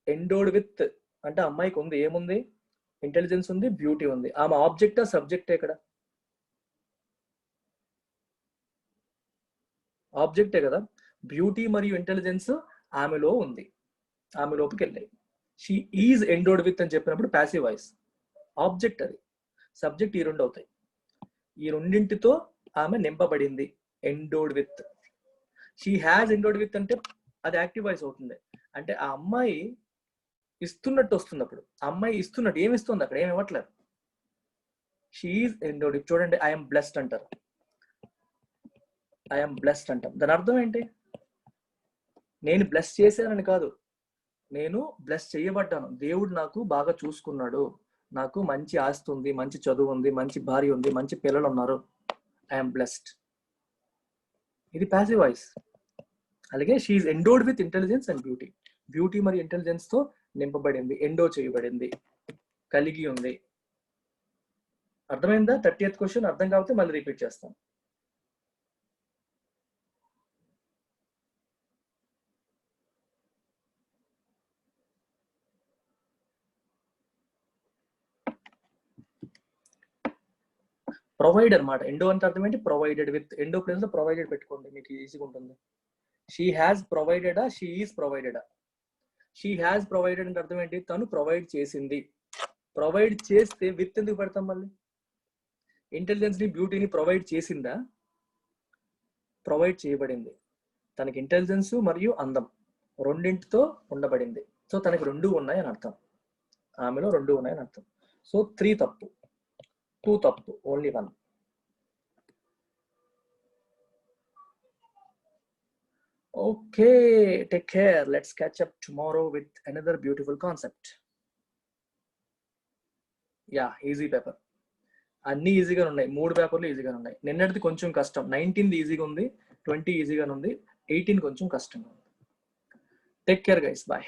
ఎండోడ్ విత్ అంటే అమ్మాయికి ఉంది, ఏముంది? ఇంటెలిజెన్స్ ఉంది, బ్యూటీ ఉంది. ఆమె ఆబ్జెక్టా సబ్జెక్టే? ఇక్కడ ఆబ్జెక్టే కదా. బ్యూటీ మరియు ఇంటెలిజెన్స్ ఆమెలో ఉంది, ఆమె లోపుకి వెళ్ళాయి. షీ ఈజ్ ఎండోడ్ విత్ అని చెప్పినప్పుడు ప్యాసివ్ వాయిస్. ఆబ్జెక్ట్ అది, సబ్జెక్ట్ ఈ రెండు అవుతాయి. ఈ రెండింటితో ఆమె నింపబడింది, endowed with. She has endowed with అంటే అది యాక్టివ్ వాయిస్ అవుతుంది. అంటే ఆ అమ్మాయి ఇస్తున్నట్టు వస్తుంది. అప్పుడు అమ్మాయి ఇస్తున్నట్టు, ఏమి ఇస్తుంది? అక్కడ ఏమి ఇవ్వట్లేదు. She is endowed with. చూడండి, ఐఎమ్ బ్లెస్డ్ అంటారు. ఐఎమ్ బ్లెస్డ్ అంటాం. దాని అర్థం ఏంటి? నేను బ్లెస్ చేశానని కాదు, నేను బ్లెస్ చేయబడ్డాను. దేవుడు నాకు బాగా చూసుకున్నాడు, నాకు మంచి ఆస్తి ఉంది, మంచి చదువు ఉంది, మంచి భార్య ఉంది, మంచి పిల్లలు ఉన్నారు. I'm blessed. ఇది ప్యాసివ్ వాయిస్. అలాగే she endowed with intelligence and beauty. Beauty మరియు ఇంటెలిజెన్స్ తో నింపబడింది, ఎండో చేయబడింది, కలిగి ఉంది. అర్థమైందా? 30th క్వశ్చన్ అర్థం కాకపోతే మళ్ళీ రిపీట్ చేస్తాం. ప్రొవైడర్ మాట. ఎండో అంటే అర్థం ఏంటి? Provided with. ఎండో ప్లేస్ లో ప్రొవైడెడ్ పెట్టుకోండి, మీకు ఈజీగా ఉంటుంది. షీ హ్యాస్ ప్రొవైడెడా, షీ ఈజ్ ప్రొవైడెడా? షీ హ్యాస్ ప్రొవైడెడ్ అంటే అర్థం ఏంటి? తను ప్రొవైడ్ చేసింది. ప్రొవైడ్ చేస్తే విత్ ఎందుకు పెడతాం మళ్ళీ? ఇంటెలిజెన్స్ ని బ్యూటీని ప్రొవైడ్ చేసిందా? ప్రొవైడ్ చేయబడింది. తనకి ఇంటెలిజెన్స్ మరియు అందం రెండింటితో ఉండబడింది. సో తనకి 2 ఉన్నాయని అర్థం, ఆమెలో 2 ఉన్నాయని అర్థం. సో 3 తప్పు, 2 తప్పు, only 1. Okay, take care. Let's catch up tomorrow with another beautiful concept. Yeah, easy paper. అన్ని ఈజీగా ఉన్నాయి, 3 పేపర్లు ఈజీగా ఉన్నాయి. నిన్నటిది కొంచెం కష్టం. 19th ఈజీగా ఉంది, 20 ఈజీగా ఉంది, 18 కొంచెం కష్టంగా ఉంది. Take care guys, bye.